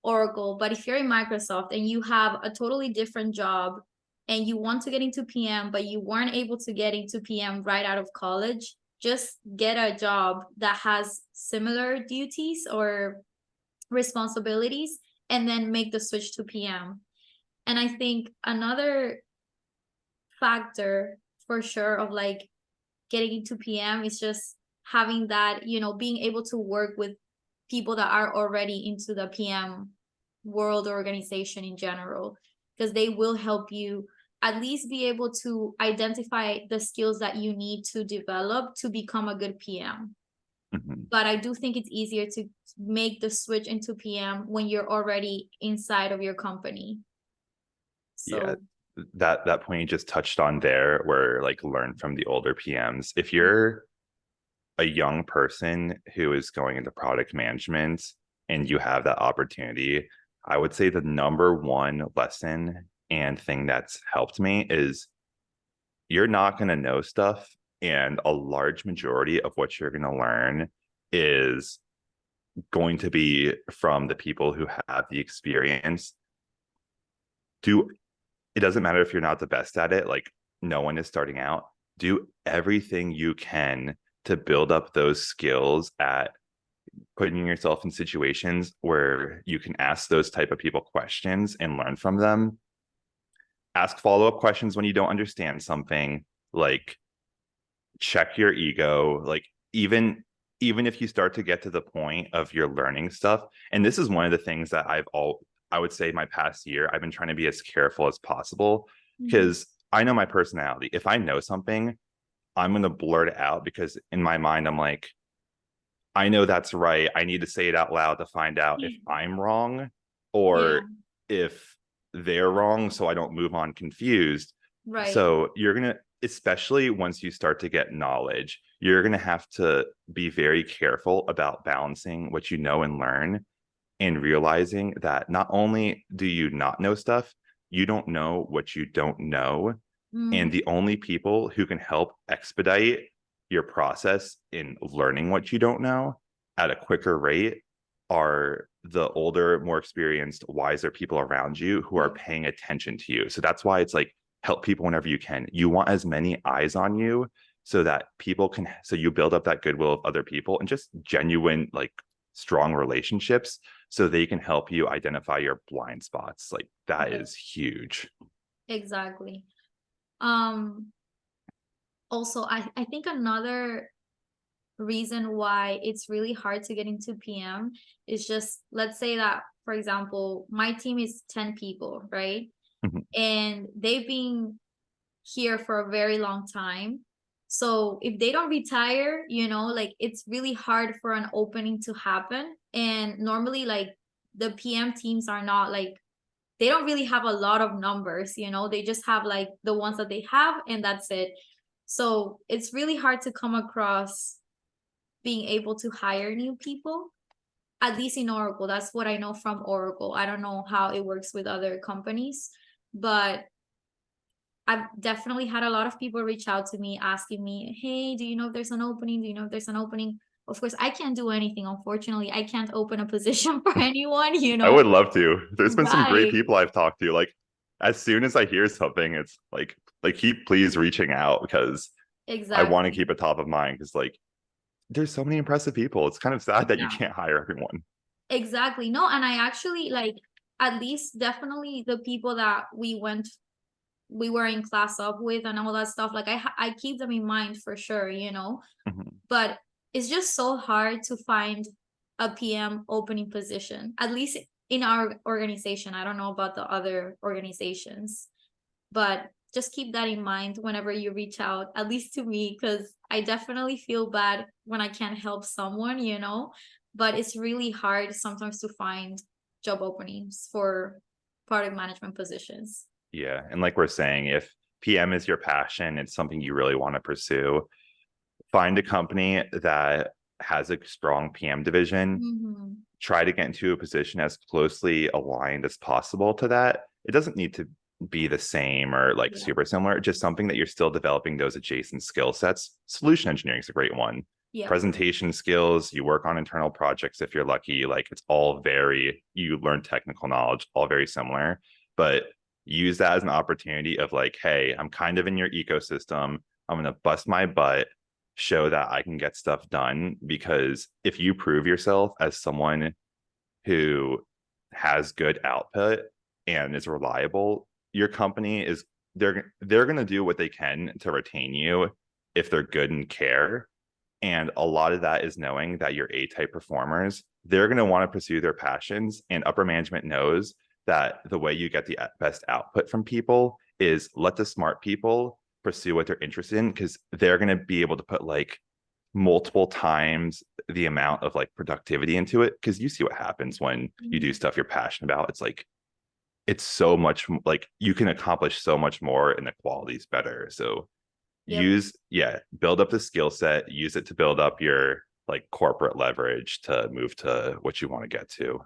Oracle, but if you're in Microsoft and you have a totally different job and you want to get into PM, but you weren't able to get into PM right out of college, just get a job that has similar duties or responsibilities and then make the switch to PM. And I think another factor for sure of like getting into PM is just having that, being able to work with people that are already into the PM world organization in general, because they will help you at least be able to identify the skills that you need to develop to become a good PM. Mhm. But I do think it's easier to make the switch into PM when you're already inside of your company. Yeah. So, That point you just touched on there, where like learn from the older PMs. If you're a young person who is going into product management and you have that opportunity, I would say the number one lesson and thing that's helped me is you're not going to know stuff. And a large majority of what you're going to learn is going to be from the people who have the experience. Do It doesn't matter if you're not the best at it, like no one is starting out. Do everything you can to build up those skills at putting yourself in situations where you can ask those type of people questions and learn from them. Ask follow-up questions when you don't understand something, like check your ego, like even if you start to get to the point of your learning stuff. And this is one of the things that I would say my past year I've been trying to be as careful as possible, mhm, because I know my personality. If I know something, I'm going to blurt it out, because in my mind I'm like, I know that's right. I need to say it out loud to find out if I'm wrong yeah, or if they're wrong, so I don't move on confused. right. So you're going to, especially once you start to get knowledge, you're going to have to be very careful about balancing what you know and learn, and realizing that not only do you not know stuff, you don't know what you don't know. And Mhm, the only people who can help expedite your process in learning what you don't know at a quicker rate are the older, more experienced, wiser people around you who are yeah. paying attention to you. So that's why it's like help people whenever you can. You want as many eyes on you so that people can, so you build up that goodwill of other people and just genuine, like strong relationships so they can help you identify your blind spots. Like that Right. is huge. Exactly. Um, Also, I think another reason why it's really hard to get into PM is just, let's say that, for example, my team is 10 people, right? Mhm. And they've been here for a very long time. So if they don't retire, like it's really hard for an opening to happen. And normally, like the PM teams are not like, they don't really have a lot of numbers, they just have like the ones that they have, and that's it. So it's really hard to come across being able to hire new people, at least in Oracle. That's what I know from Oracle. I don't know how it works with other companies, but I've definitely had a lot of people reach out to me asking me, hey, do you know if there's an opening? Do you know if there's an opening? Of course, I can't do anything. Unfortunately, I can't open a position for anyone, I would love to. There's been some great Right. people I've talked to. Like as soon as I hear something, it's like keep please reaching out because I want to Exactly. keep it top of mind because like there's so many impressive people. It's kind of sad that you Yeah. can't hire everyone. Exactly. No, and I actually like, at least definitely the people that we were in class up with and all that stuff. Like I keep them in mind for sure, Mhm. but it's just so hard to find a PM opening position, at least in our organization. I don't know about the other organizations, but just keep that in mind whenever you reach out, at least to me, because I definitely feel bad when I can't help someone, but it's really hard sometimes to find job openings for product management positions. Yeah. And like we're saying, if PM is your passion, it's something you really want to pursue, find a company that has a strong PM division, Hmm. try to get into a position as closely aligned as possible to that. It doesn't need to be the same or like Yeah. super similar, just something that you're still developing those adjacent skill sets. Solution engineering is a great one. Yeah. Presentation skills, you work on internal projects if you're lucky. Like it's all very, you learn technical knowledge, all very similar, but use that as an opportunity of like, hey, I'm kind of in your ecosystem. I'm going to bust my butt, show that I can get stuff done. Because if you prove yourself as someone who has good output and is reliable, your company is they're going to do what they can to retain you if they're good and care. And a lot of that is knowing that you're A-type performers. They're going to want to pursue their passions, and upper management knows that the way you get the best output from people is let the smart people pursue what they're interested in because they're going to be able to put like multiple times the amount of like productivity into it because you see what happens when you do Mhm. stuff you're passionate about. It's like it's so much like you can accomplish so much more and the quality's better. So Yep. build up the skill set, use it to build up your like corporate leverage to move to what you want to get to.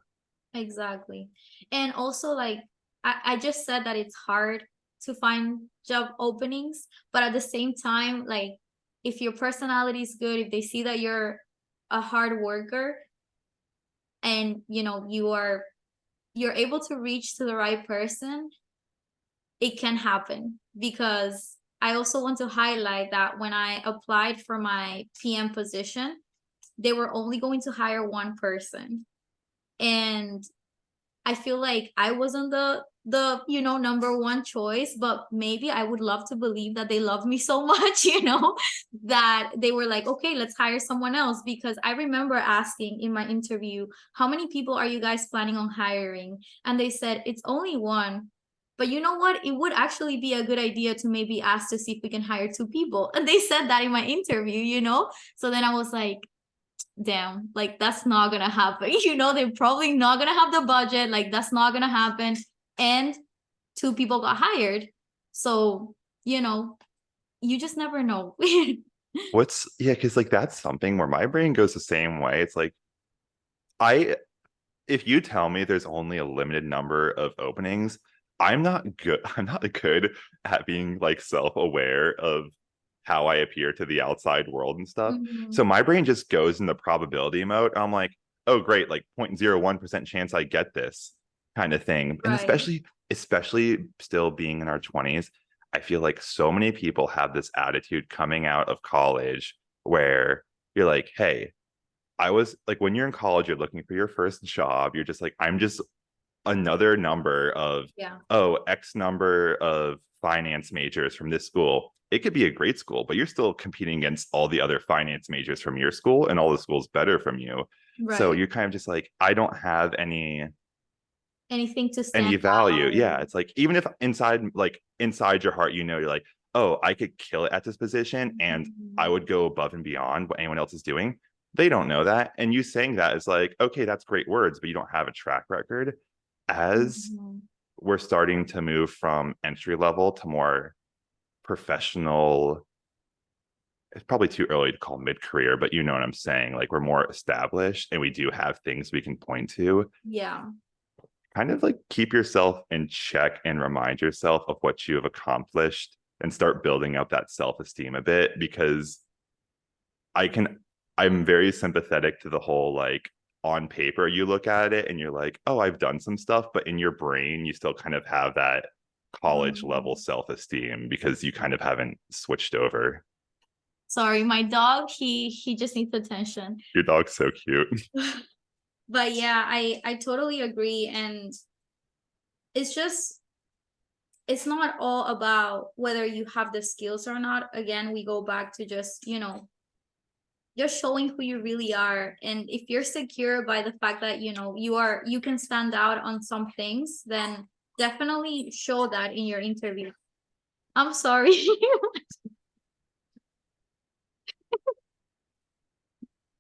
Exactly. And also, like, I just said that it's hard to find job openings, but at the same time, like, if your personality is good, if they see that you're a hard worker and you're able to reach to the right person, it can happen. Because I also want to highlight that when I applied for my PM position, they were only going to hire one person. And I feel like I wasn't the number one choice, but maybe I would love to believe that they love me so much, that they were like, okay, let's hire someone else. Because I remember asking in my interview, how many people are you guys planning on hiring? And they said it's only one. But you know what? It would actually be a good idea to maybe ask to see if we can hire two people. And they said that in my interview. So then I was like, damn, like that's not gonna happen. They're probably not gonna have the budget. Like that's not gonna happen. And two people got hired. So, you just never know. What's yeah, because like that's something where my brain goes the same way. It's like I if you tell me there's only a limited number of openings, I'm not good. I'm not good at being like self-aware of how I appear to the outside world and stuff. So Mhm. my brain just goes in the probability mode. I'm like, oh great, like 0.01% chance I get this kind of thing. And Right. especially still being in our 20s, I feel like so many people have this attitude coming out of college where you're like, hey, I was like, when you're in college, you're looking for your first job. You're just like, I'm just another number of, Yeah. oh, X number of finance majors from this school. it could be a great school, but you're still competing against all the other finance majors from your school and all the schools better from you. So Right. you're kind of just like, I don't have Anything to any stand value. out Yeah, or it's like even if inside your heart, you're like, oh, I could kill it at this position and I Mhm. would go above and beyond what anyone else is doing. They don't know that. And you saying that is like, okay, that's great words, but you don't have a track record. As Mhm. we're starting to move from entry level to more professional, it's probably too early to call mid-career, but you know what I'm saying. Like we're more established and we do have things we can point to. Yeah. Kind of like keep yourself in check and remind yourself of what you have accomplished and start building up that self-esteem a bit, because I can I'm very sympathetic to the whole like on paper you look at it and you're like, oh, I've done some stuff, but in your brain you still kind of have that college level Mhm. self-esteem because you kind of haven't switched over. Sorry, my dog, he just needs attention. Your dog's so cute. But yeah, I totally agree. And it's just, it's not all about whether you have the skills or not. Again, we go back to just, just showing who you really are. And if you're secure by the fact that, you can stand out on some things, then definitely show that in your interview. I'm sorry.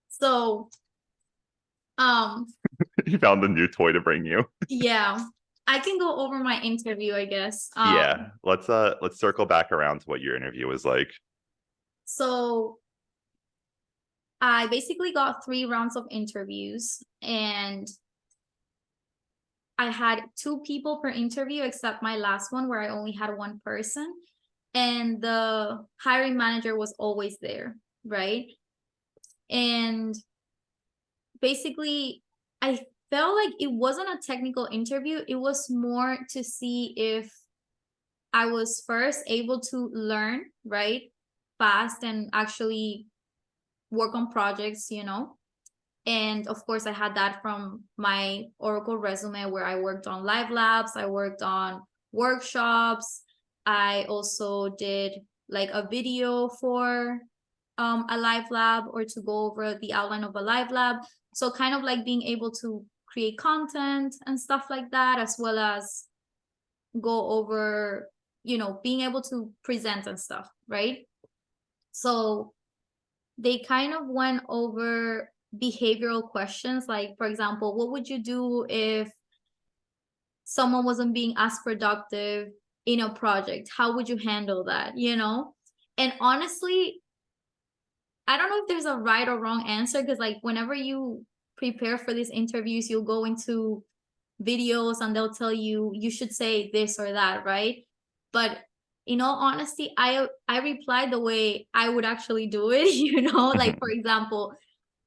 So, um, You found a new toy to bring you. yeah, I can go over my interview, I guess. Yeah, let's circle back around to what your interview was like. So I basically got 3 rounds of interviews, and I had 2 people per interview, except my last one where I only had one person. And the hiring manager was always there, right? And basically, I felt like it wasn't a technical interview. It was more to see if I was first able to learn, right? Fast and actually work on projects. And of course, I had that from my Oracle resume where I worked on live labs, I worked on workshops. I also did like a video for a live lab, or to go over the outline of a live lab. So kind of like being able to create content and stuff like that, as well as go over, being able to present and stuff, right? So they kind of went over behavioral questions, like, for example, what would you do if someone wasn't being as productive in a project? How would you handle that? And honestly, I don't know if there's a right or wrong answer, because like whenever you prepare for these interviews, you'll go into videos and they'll tell you you should say this or that, right? But in all honesty, I replied the way I would actually do it. Like, for example,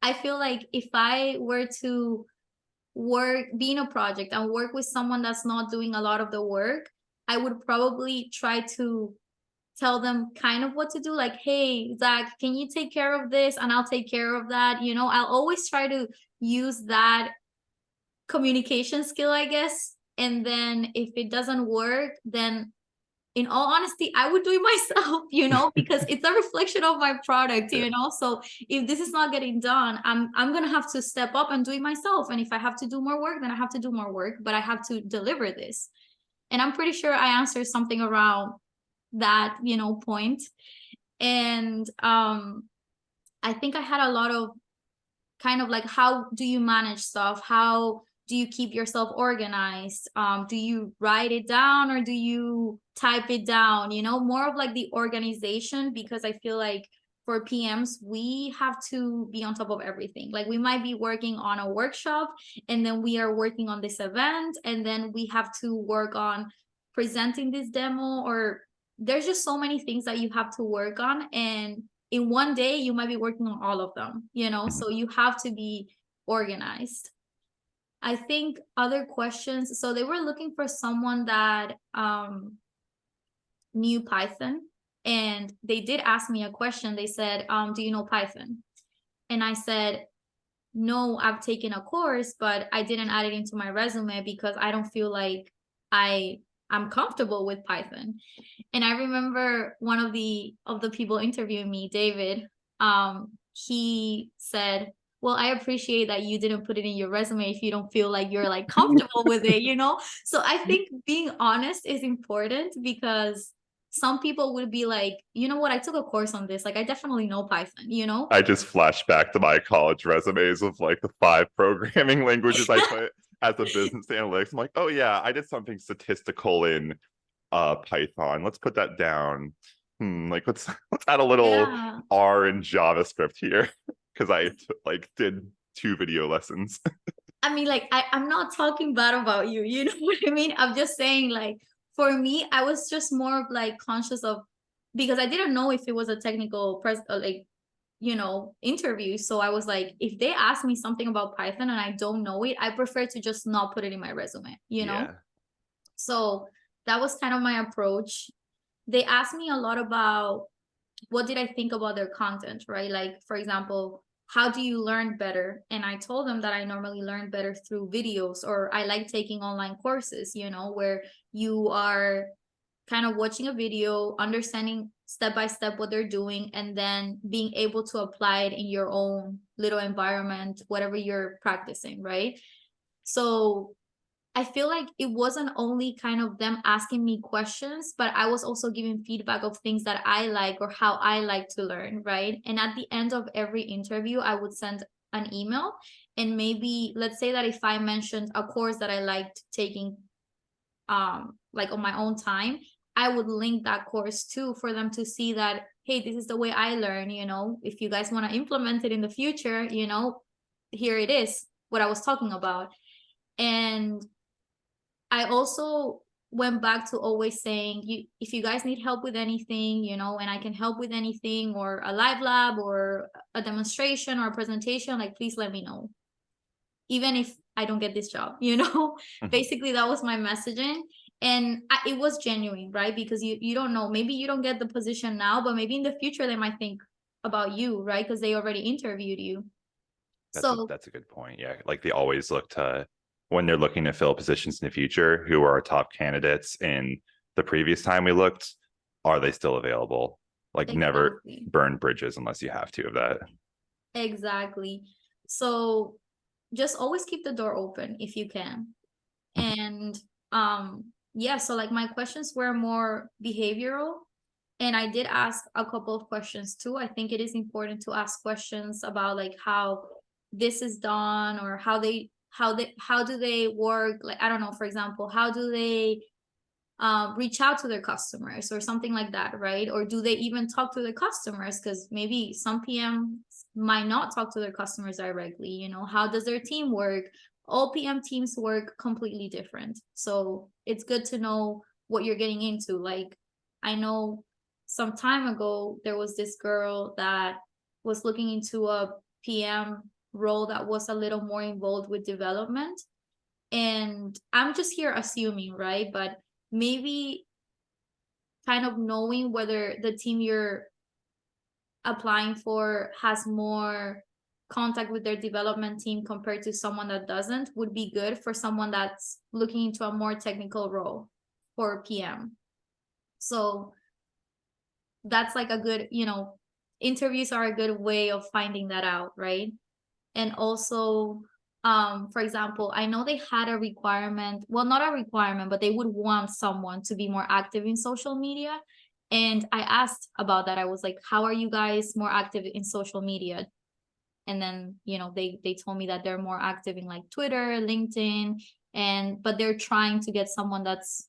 I feel like if I were to be in a project and work with someone that's not doing a lot of the work, I would probably try to tell them kind of what to do. Like, hey, Zach, can you take care of this? And I'll take care of that. I'll always try to use that communication skill, I guess. And then if it doesn't work, then in all honesty, I would do it myself, because it's a reflection of my product. So if this is not getting done, I'm gonna have to step up and do it myself. And if I have to do more work, then I have to do more work, but I have to deliver this. And I'm pretty sure I answered something around that, point. And I think I had a lot of kind of like, how do you manage stuff? How do you keep yourself organized? Do you write it down or do you type it down? More of like the organization, because I feel like for PMs, we have to be on top of everything. Like we might be working on a workshop, and then we are working on this event, and then we have to work on presenting this demo, or there's just so many things that you have to work on. And in one day you might be working on all of them. So you have to be organized. I think other questions, so they were looking for someone that knew Python, and they did ask me a question. They said, do you know Python? And I said, no, I've taken a course, but I didn't add it into my resume because I don't feel like I I'm comfortable with Python. And I remember one of the people interviewing me, David, he said, well, I appreciate that you didn't put it in your resume if you don't feel like you're like comfortable with it, you know? So I think being honest is important, because some people would be like, you know what, I took a course on this. Like, I definitely know Python, you know? I just flash back to my college resumes of like the 5 programming languages I put as a business analyst. I'm like, oh yeah, I did something statistical in Python. Let's put that down. Like let's add a little Yeah. R in JavaScript here because I like did 2 video lessons. I mean, like, I'm not talking bad about you, you know what I mean? I'm just saying, like, for me, I was just more of like conscious of, because I didn't know if it was a technical like, you know, interview. So I was like, if they ask me something about Python and I don't know it, I prefer to just not put it in my resume, you know? Yeah. So that was kind of my approach. They asked me a lot about what did I think about their content, right? Like, for example, how do you learn better? And I told them that I normally learn better through videos, or I like taking online courses, you know, where you are kind of watching a video, understanding step by step what they're doing, and then being able to apply it in your own little environment, whatever you're practicing, right? So I feel like it wasn't only kind of them asking me questions, but I was also giving feedback of things that I like or how I like to learn, right? And at the end of every interview, I would send an email. And maybe, let's say that if I mentioned a course that I liked taking, like on my own time, I would link that course too, for them to see that, hey, this is the way I learn, you know, if you guys want to implement it in the future, you know, here it is, what I was talking about. And I also went back to always saying, you, if you guys need help with anything, you know, and I can help with anything, or a live lab or a demonstration or a presentation, like, please let me know. Even if I don't get this job, you know, basically that was my messaging. And it was genuine, right? Because you don't know, maybe you don't get the position now, but maybe in the future they might think about you, right? Because they already interviewed you. So That's a good point. Yeah, like they always look to, when they're looking to fill positions in the future, who are our top candidates in the previous time we looked, are they still available? Like never exactly. burn bridges unless you have to of that. Exactly. So just always keep the door open if you can. And yeah, so like my questions were more behavioral, and I did ask a couple of questions too. I think it is important to ask questions about like how this is done, or how do they work, like, I don't know, for example, how do they reach out to their customers or something like that, right? Or do they even talk to their customers? Because maybe some PM might not talk to their customers directly. You know, how does their team work? All PM teams work completely different. So it's good to know what you're getting into. Like, I know some time ago, there was this girl that was looking into a PM role that was a little more involved with development. And I'm just here assuming, right? But maybe kind of knowing whether the team you're applying for has more contact with their development team compared to someone that doesn't would be good for someone that's looking into a more technical role for PM. So that's like a good, you know, interviews are a good way of finding that out, right? And also, for example, I know they had a requirement, well, not a requirement, but they would want someone to be more active in social media. And I asked about that. I was like, how are you guys more active in social media? And then, you know, they told me that they're more active in like Twitter, LinkedIn, and but they're trying to get someone that's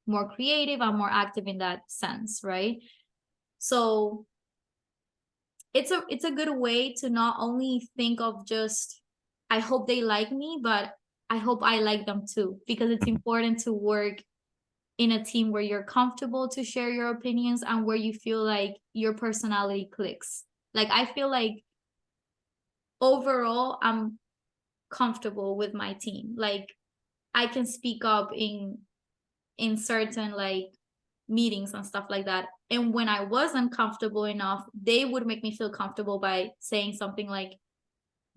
more creative and more active in that sense, right? So it's a good way to not only think of just, I hope they like me, but I hope I like them too, because it's important to work in a team where you're comfortable to share your opinions and where you feel like your personality clicks. Like, I feel like overall I'm comfortable with my team. Like, I can speak up in certain like meetings and stuff like that. And when I wasn't comfortable enough, they would make me feel comfortable by saying something like,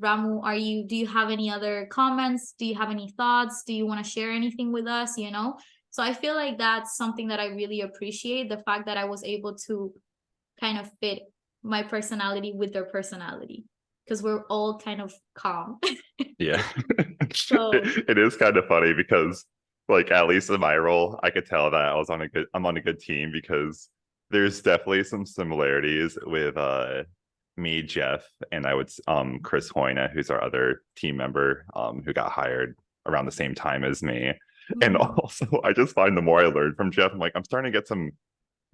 Ramu, do you have any other comments? Do you have any thoughts? Do you want to share anything with us? You know? So I feel like that's something that I really appreciate, the fact that I was able to kind of fit my personality with their personality, because we're all kind of calm. Yeah. So It is kind of funny because like at least in my role, I could tell that I'm on a good team because there's definitely some similarities with me, Jeff, and Chris Hoyna, who's our other team member who got hired around the same time as me. And mhm, also I just find the more I learn from Jeff, I'm like, I'm starting to get some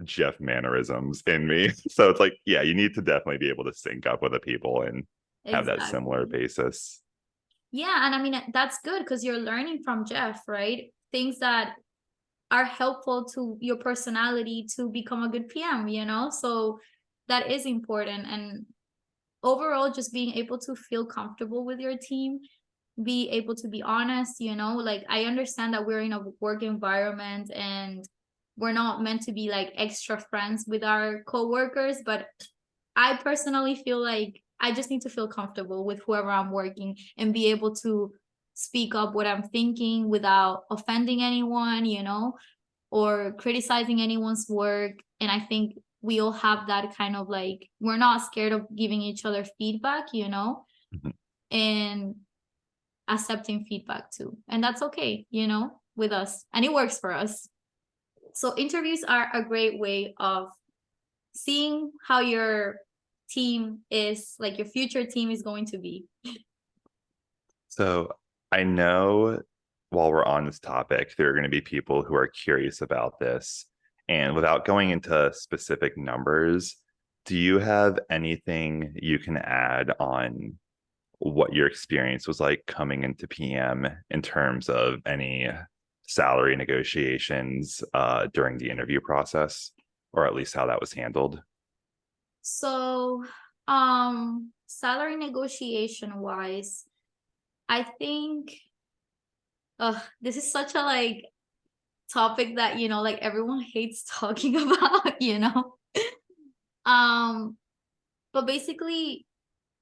Jeff mannerisms in me. So it's like, yeah, you need to definitely be able to sync up with the people and have that similar exactly. basis. Yeah, and I mean that's good because you're learning from Jeff, right? Things that are helpful to your personality to become a good PM, you know? So that is important. And overall, just being able to feel comfortable with your team, be able to be honest, you know? Like, I understand that we're in a work environment and we're not meant to be like extra friends with our coworkers, but I personally feel like I just need to feel comfortable with whoever I'm working and be able to speak up what I'm thinking without offending anyone, you know, or criticizing anyone's work. And I think we all have that kind of like, we're not scared of giving each other feedback, you know, Mhm. and accepting feedback too. And that's okay, you know, with us. And it works for us. So interviews are a great way of seeing how your team is, like your future team is going to be. So I know while we're on this topic, there are going to be people who are curious about this. And without going into specific numbers, do you have anything you can add on what your experience was like coming into PM in terms of any salary negotiations during the interview process, or at least how that was handled? So, salary negotiation wise, I think this is such a like topic that, you know, like everyone hates talking about, you know. Um, but basically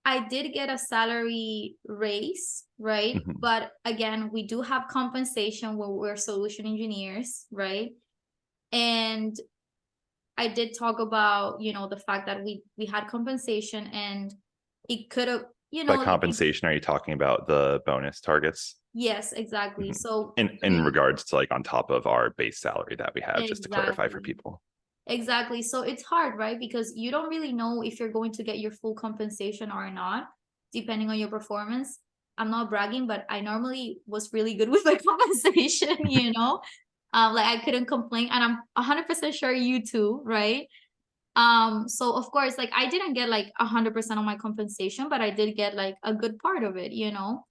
I did get a salary raise, right? Mhm. But again, we do have compensation when we're solution engineers, right? And I did talk about, you know, the fact that we had compensation and it could have, you By know, like it, compensation, are you talking about the bonus targets? yes, exactly. Mhm. So In regards to like on top of our base salary that we have, just to clarify for exactly. people. Exactly. So it's hard, right? Because you don't really know if you're going to get your full compensation or not, depending on your performance. I'm not bragging, but I normally was really good with my compensation, you know? Like I couldn't complain, and I'm 100% sure you too, right? So of course, like I didn't get like 100% of my compensation, but I did get like a good part of it, you know?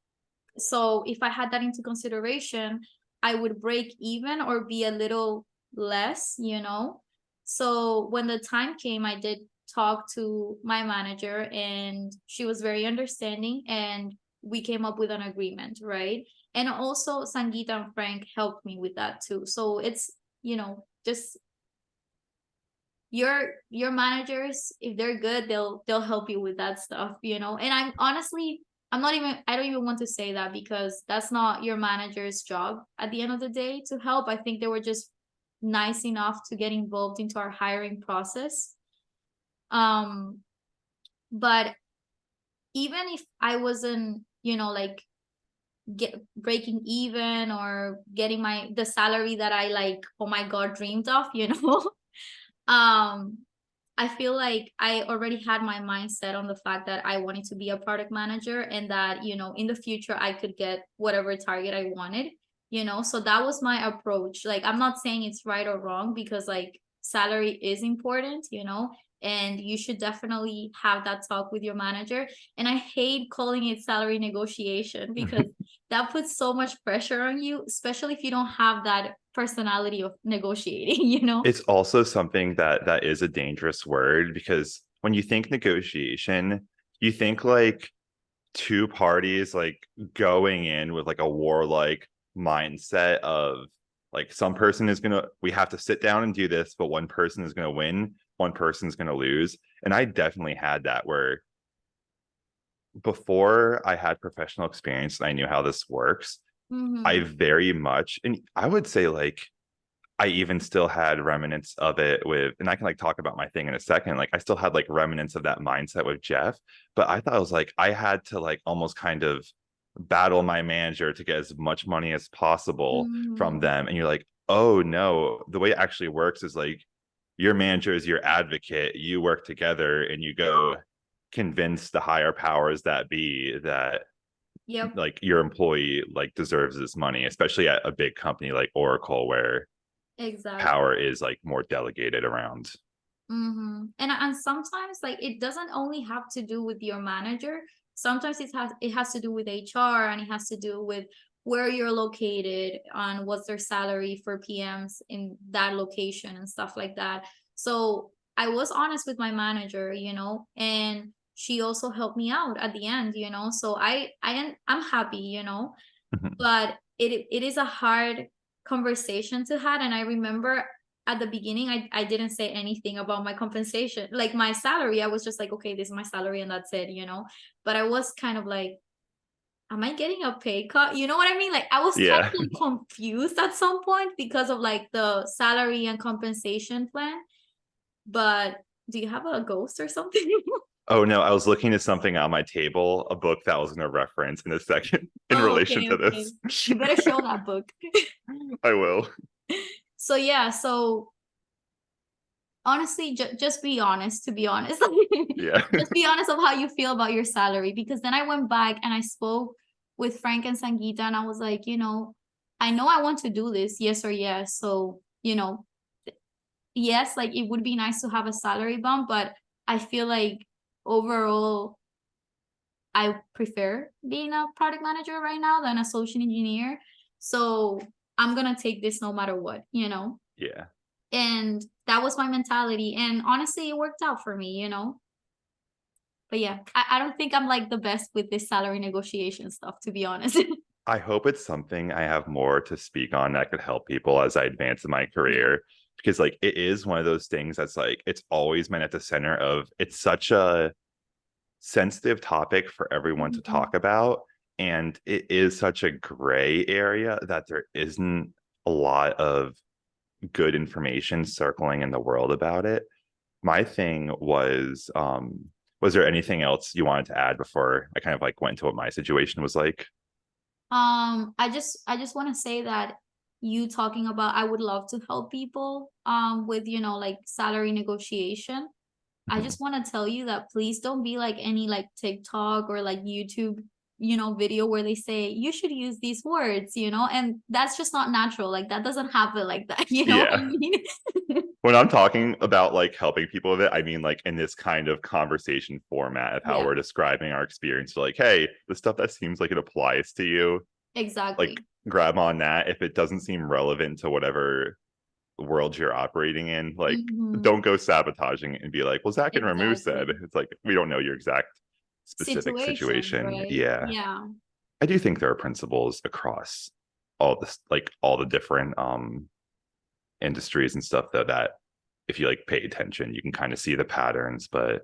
So if I had that into consideration, I would break even or be a little less, you know? So when the time came, I did talk to my manager and she was very understanding and we came up with an agreement, right? And also Sangeeta and Frank helped me with that too. So it's, you know, just your managers, if they're good, they'll help you with that stuff, you know. And I'm honestly, I don't even want to say that because that's not your manager's job at the end of the day to help. I think they were just nice enough to get involved into our hiring process. um but even if I wasn't, you know, like get breaking even or getting my the salary that I like, oh my god, dreamed of, you know. um I feel like I already had my mindset on the fact that I wanted to be a product manager and that, you know, in the future I could get whatever target I wanted, you know. So that was my approach. Like, I'm not saying it's right or wrong because, like, salary is important, you know, and you should definitely have that talk with your manager. And I hate calling it salary negotiation because that puts so much pressure on you, especially if you don't have that personality of negotiating, you know? It's also something that is a dangerous word because when you think negotiation, you think like two parties like going in with like a warlike mindset of like some person is gonna we have to sit down and do this, but one person is gonna win, one person's gonna lose. And I definitely had that where before I had professional experience and I knew how this works, I Mm-hmm. very much, and I would say like I even still had remnants of it with, and I can like talk about my thing in a second. Like I still had like remnants of that mindset with Jeff, but I thought it was like I had to like almost kind of battle my manager to get as much money as possible from Mm-hmm. them. And you're like, oh no, the way it actually works is like your manager is your advocate. You work together and you go convince the higher powers that be that Yep, like your employee like deserves this money, especially at a big company like Oracle where exactly. power is like more delegated around. Mm-hmm. And sometimes like it doesn't only have to do with your manager. Sometimes it has to do with HR, and it has to do with where you're located and what's their salary for PMs in that location and stuff like that. So I was honest with my manager, and she also helped me out at the end, So I'm happy, but it is a hard conversation to have. And I remember at the beginning I didn't say anything about my compensation, like my salary. I was just like, okay, this is my salary and that's it, but I was kind of like, am I getting a pay cut? You know what I mean? Like I was kind Yeah. of like confused at some point because of like the salary and compensation plan. But do you have a ghost or something? Oh no, I was looking at something on my table, a book that I was going to reference in a second in Oh, relation okay, to okay. this. You better show that book. I will. So yeah, so honestly, just be honest, to be honest. Yeah. Just be honest of how you feel about your salary, because then I went back and I spoke with Frank and Sangeeta, and I was like, I know I want to do this, yes or yes. So, yes, like it would be nice to have a salary bump, but I feel like overall I prefer being a product manager right now than a social engineer. So I'm gonna take this no matter what. Yeah. And that was my mentality. And honestly, it worked out for me. But yeah, I don't think I'm like the best with this salary negotiation stuff, to be honest. I hope it's something I have more to speak on that could help people as I advance in my Yeah. career. Because like it is one of those things that's like it's always been at the center of it's such a sensitive topic for everyone to Mhm. talk about. And it is such a gray area that there isn't a lot of good information circling in the world about it. My thing was there anything else you wanted to add before I kind of like went into what my situation was like? I just want to say that you talking about I would love to help people with like salary negotiation. I just want to tell you that please don't be like any like TikTok or like YouTube, video where they say you should use these words, and that's just not natural. Like that doesn't happen like that, you know what I Yeah. mean? When I'm talking about like helping people with it, I mean like in this kind of conversation format of how Yeah, we're describing our experience. Like, hey, the stuff that seems like it applies to you, like exactly. grab on that. If it doesn't seem relevant to whatever world you're operating in, like Hmm. don't go sabotaging it and be like, well, Zach and Ramu said. Exactly. It's like we don't know your exact specific Situations, situation. right? Yeah. Yeah. I do think there are principles across all this, like all the different industries and stuff, though, that if you like pay attention, you can kind of see the patterns. But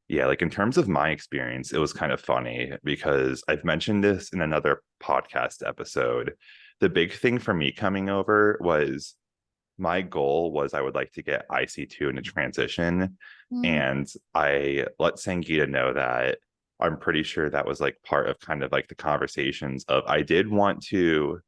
yeah, like in terms of my experience, it was kind of funny because I've mentioned this in another podcast episode. The big thing for me coming over was my goal was I would like to get IC2 in a transition. Mhm. And I let Sangeeta know that I'm pretty sure that was like part of kind of like the conversations of I did want to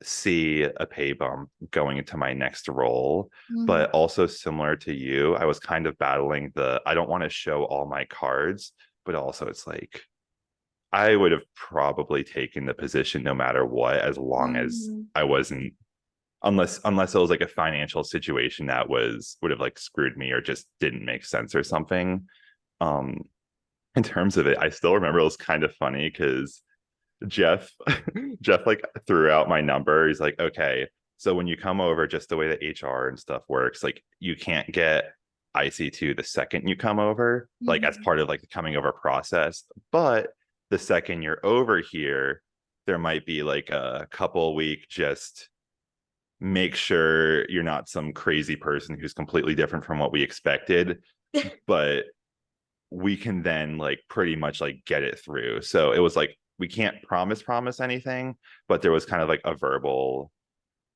see a pay bump going into my next role, Mhm. but also similar to you, I was kind of battling the I don't want to show all my cards, but also it's like I would have probably taken the position no matter what, as long as Mhm. I wasn't unless it was like a financial situation that would have like screwed me or just didn't make sense or something. Um, in terms of it, I still remember it was kind of funny because Jeff Jeff like threw out my number. He's like, okay, so when you come over, just the way that HR and stuff works, like you can't get IC2 the second you come over, like as Mhm. part of like the coming over process. But the second you're over here, there might be like a couple week just make sure you're not some crazy person who's completely different from what we expected, but we can then like pretty much like get it through. So it was like we can't promise anything, but there was kind of like a verbal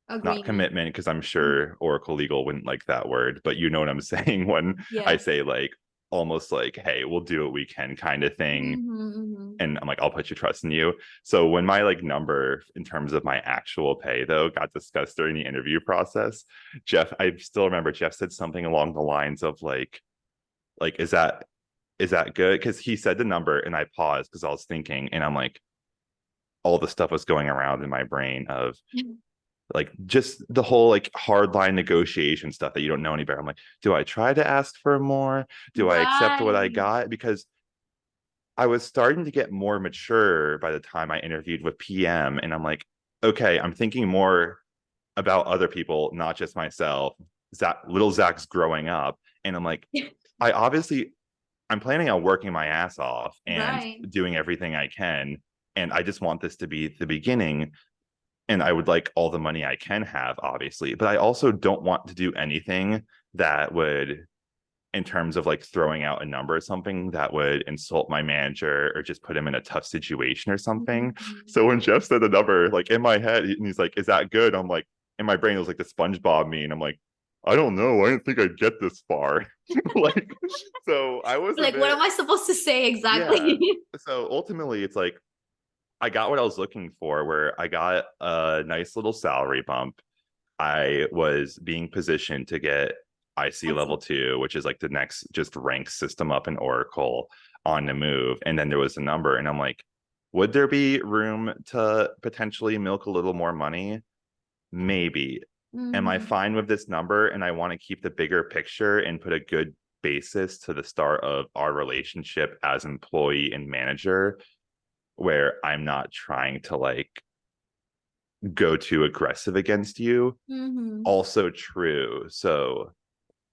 not Agreement. commitment, because I'm Mhm. sure Oracle Legal wouldn't like that word, but you know what I'm saying when I Yeah. say like almost like, hey, we'll do what we can kind of thing. Mm-hmm. And I'm like, I'll put your trust in you. So when my like number in terms of my actual pay though got discussed during the interview process, Jeff, I still remember Jeff said something along the lines of like is that good? Because he said the number and I paused because I was thinking and I'm like, all the stuff was going around in my brain of like just the whole like hardline negotiation stuff that you don't know any better. I'm like, do I try to ask for more? Do I accept what I Right. got? Because I was starting to get more mature by the time I interviewed with PM, and I'm like, okay, I'm thinking more about other people, not just myself. Little Zach's growing up, and I'm like, I obviously I'm planning on working my ass off and Right. doing everything I can, and I just want this to be the beginning. And I would like all the money I can have, obviously, but I also don't want to do anything that would in terms of like throwing out a number or something that would insult my manager or just put him in a tough situation or something. Mhm. So when Jeff said the number, like in my head, and he's like, "Is that good?" I'm like, in my brain, it was like the SpongeBob meme. I'm like, I don't know. I didn't think I'd get this far. Like, so I was a Like, what bit, am I supposed to say yeah. exactly? So ultimately, it's like I got what I was looking for, where I got a nice little salary bump. I was being positioned to get IC That's level 2, which is like the next just rank system up in Oracle on the move. And then there was a number, and I'm like, would there be room to potentially milk a little more money? Maybe. Am I Mhm. fine with this number? And I want to keep the bigger picture and put a good basis to the start of our relationship as employee and manager, where I'm not trying to like go too aggressive against you. Mhm. Also true. So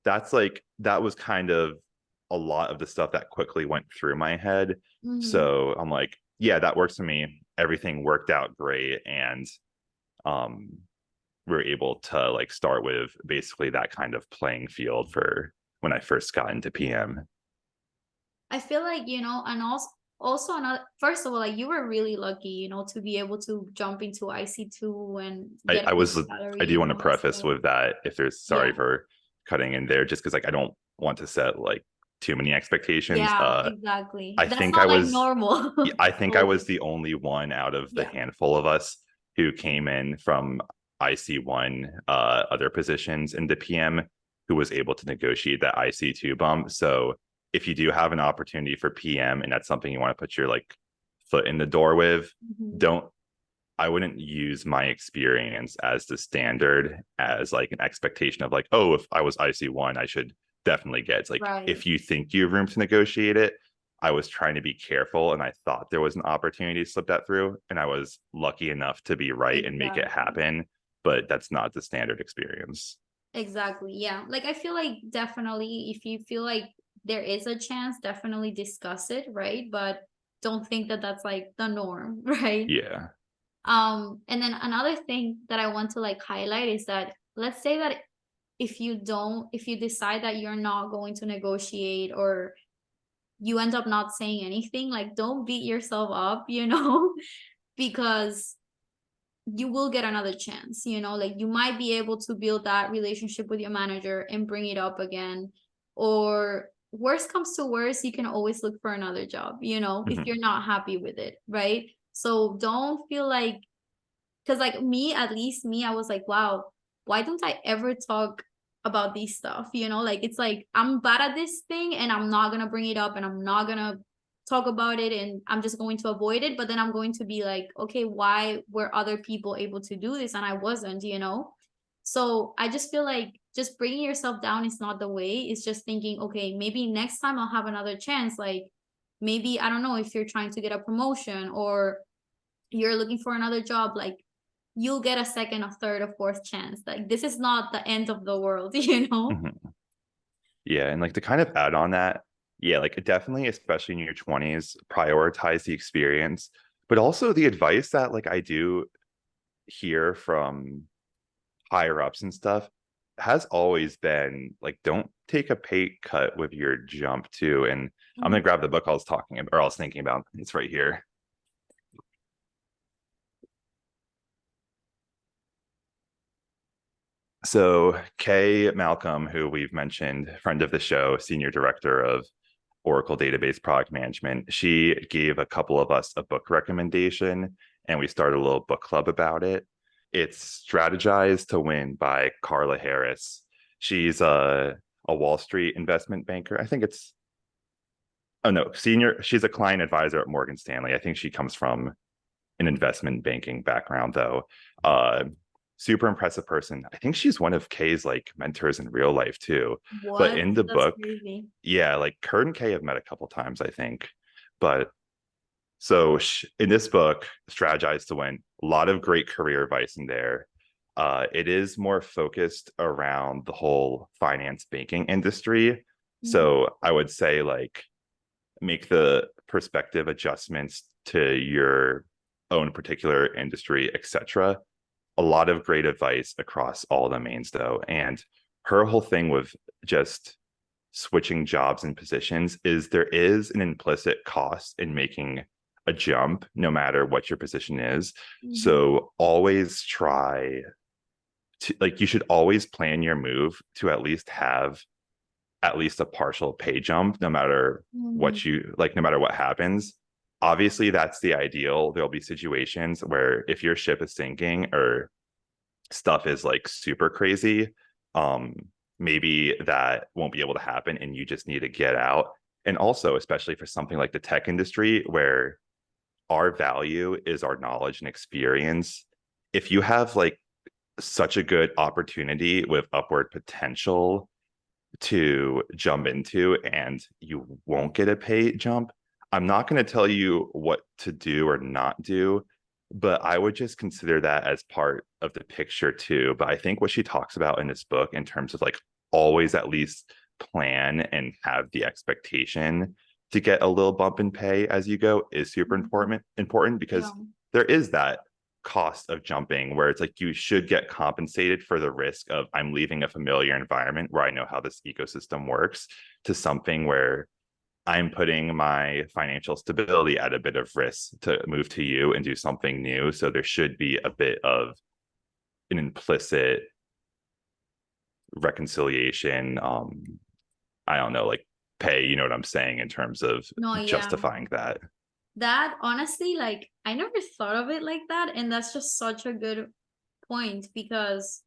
that was kind of a lot of the stuff that quickly went through my head. Mhm. So I'm like, yeah, that works for me. Everything worked out great. And um we are able to like start with basically that kind of playing field for when I first got into PM. I feel like, and also another, first of all, like you were really lucky, to be able to jump into IC2 and I, get a I good was I salary do and want to all that preface stuff. with that if there's sorry Yeah. for cutting in there just because like I don't want to set like too many expectations. Yeah, exactly. I That's think I not like was normal. I think I Always. was the only one out of the Yeah. handful of us who came in from IC1 other positions into PM who was able to negotiate that IC2 bump. So if you do have an opportunity for PM and that's something you want to put your like foot in the door with, Mhm. don't I wouldn't use my experience as the standard as like an expectation of like, oh, if I was IC1, I should definitely get. It's like Right. if you think you have room to negotiate it, I was trying to be careful and I thought there was an opportunity to slip that through. And I was lucky enough to be right and make it Exactly. happen. But that's not the standard experience. Exactly. Yeah. Like I feel like definitely if you feel like there is a chance, definitely discuss it, right? But don't think that that's like the norm, right? Yeah. And then another thing that I want to like highlight is that let's say that if you decide that you're not going to negotiate or you end up not saying anything, like don't beat yourself up, because you will get another chance, like you might be able to build that relationship with your manager and bring it up again. Or worst comes to worst, you can always look for another job, if Mhm. you're not happy with it, right? So don't feel like, because like me, at least me, I was like, wow, why don't I ever talk about these stuff? Like it's like I'm bad at this thing and I'm not gonna bring it up and I'm not gonna talk about it and I'm just going to avoid it. But then I'm going to be like, okay, why were other people able to do this and I wasn't? So I just feel like just bringing yourself down is not the way. It's just thinking, okay, maybe next time I'll have another chance. Like maybe, I don't know, if you're trying to get a promotion or you're looking for another job, like you'll get a second, a third, a fourth chance. Like this is not the end of the world, you know? Mhm. Yeah, and like to kind of add on that, yeah, like definitely, especially in your 20s, prioritize the experience, but also the advice that like I do hear from higher ups and stuff has always been like don't take a pay cut with your jump too. And I'm gonna Mhm. grab the book I was talking about or I was thinking about. It's right here. So Kay Malcolm, who we've mentioned, friend of the show, senior director of Oracle Database Product Management, she gave a couple of us a book recommendation, and we started a little book club about it. It's Strategize to Win by Carla Harris. She's a Wall Street investment banker. I think it's, oh no, senior. She's a client advisor at Morgan Stanley. I think she comes from an investment banking background, though. Uh, Super impressive person. I think she's one of Kay's like mentors in real life too. But What? in the That's book, crazy. yeah, like Kurt and Kay have met a couple times, I think. But so in this book, Strategize to Win, a lot of great career advice in there. It is more focused around the whole finance banking industry. Mhm. So I would say like make the perspective adjustments to your own particular industry, etc. A lot of great advice across all domains, though. And her whole thing with just switching jobs and positions is there is an implicit cost in making a jump, no matter what your position is. Mhm. So always try to, like, you should always plan your move to at least have at least a partial pay jump, no matter Mhm. what you like, no matter what happens. Obviously, that's the ideal. There'll be situations where if your ship is sinking or stuff is like super crazy, um, maybe that won't be able to happen and you just need to get out. And also, especially for something like the tech industry, where our value is our knowledge and experience, if you have like such a good opportunity with upward potential to jump into and you won't get a pay jump, I'm not going to tell you what to do or not do, but I would just consider that as part of the picture too. But I think what she talks about in this book in terms of like always at least plan and have the expectation to get a little bump in pay as you go is super Mhm. important Yeah. because there is that cost of jumping where it's like you should get compensated for the risk of I'm leaving a familiar environment where I know how this ecosystem works to something where I'm putting my financial stability at a bit of risk to move to you and do something new. So there should be a bit of an implicit reconciliation. I don't know, like pay, you know what I'm saying, in terms of No, yeah. justifying that. That honestly, like, I never thought of it like that. And that's just such a good point because,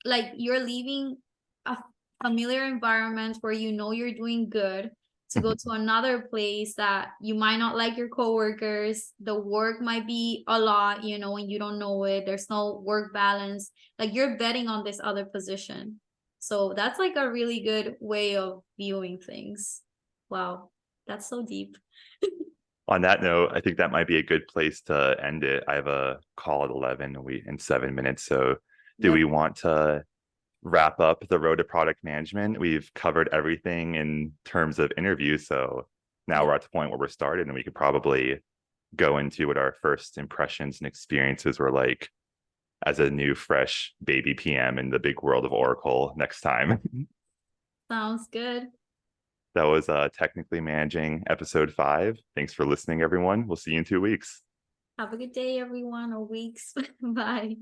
like, you're leaving a familiar environment where you know you're doing good to go to another place that you might not like your coworkers. The work might be a lot, and you don't know it. There's no work balance. Like, you're betting on this other position. So that's like a really good way of viewing things. Wow, that's so deep. On that note, I think that might be a good place to end it. I have a call at 11 in 7 minutes. So do Yep. we want to wrap up the road to product management? We've covered everything in terms of interviews. So now Yep. we're at the point where we're started and we could probably go into what our first impressions and experiences were like as a new, fresh baby PM in the big world of Oracle next time. Sounds good. That was Technically Managing episode 5. Thanks for listening, everyone. We'll see you in 2 weeks. Have a good day, everyone, or weeks. Bye.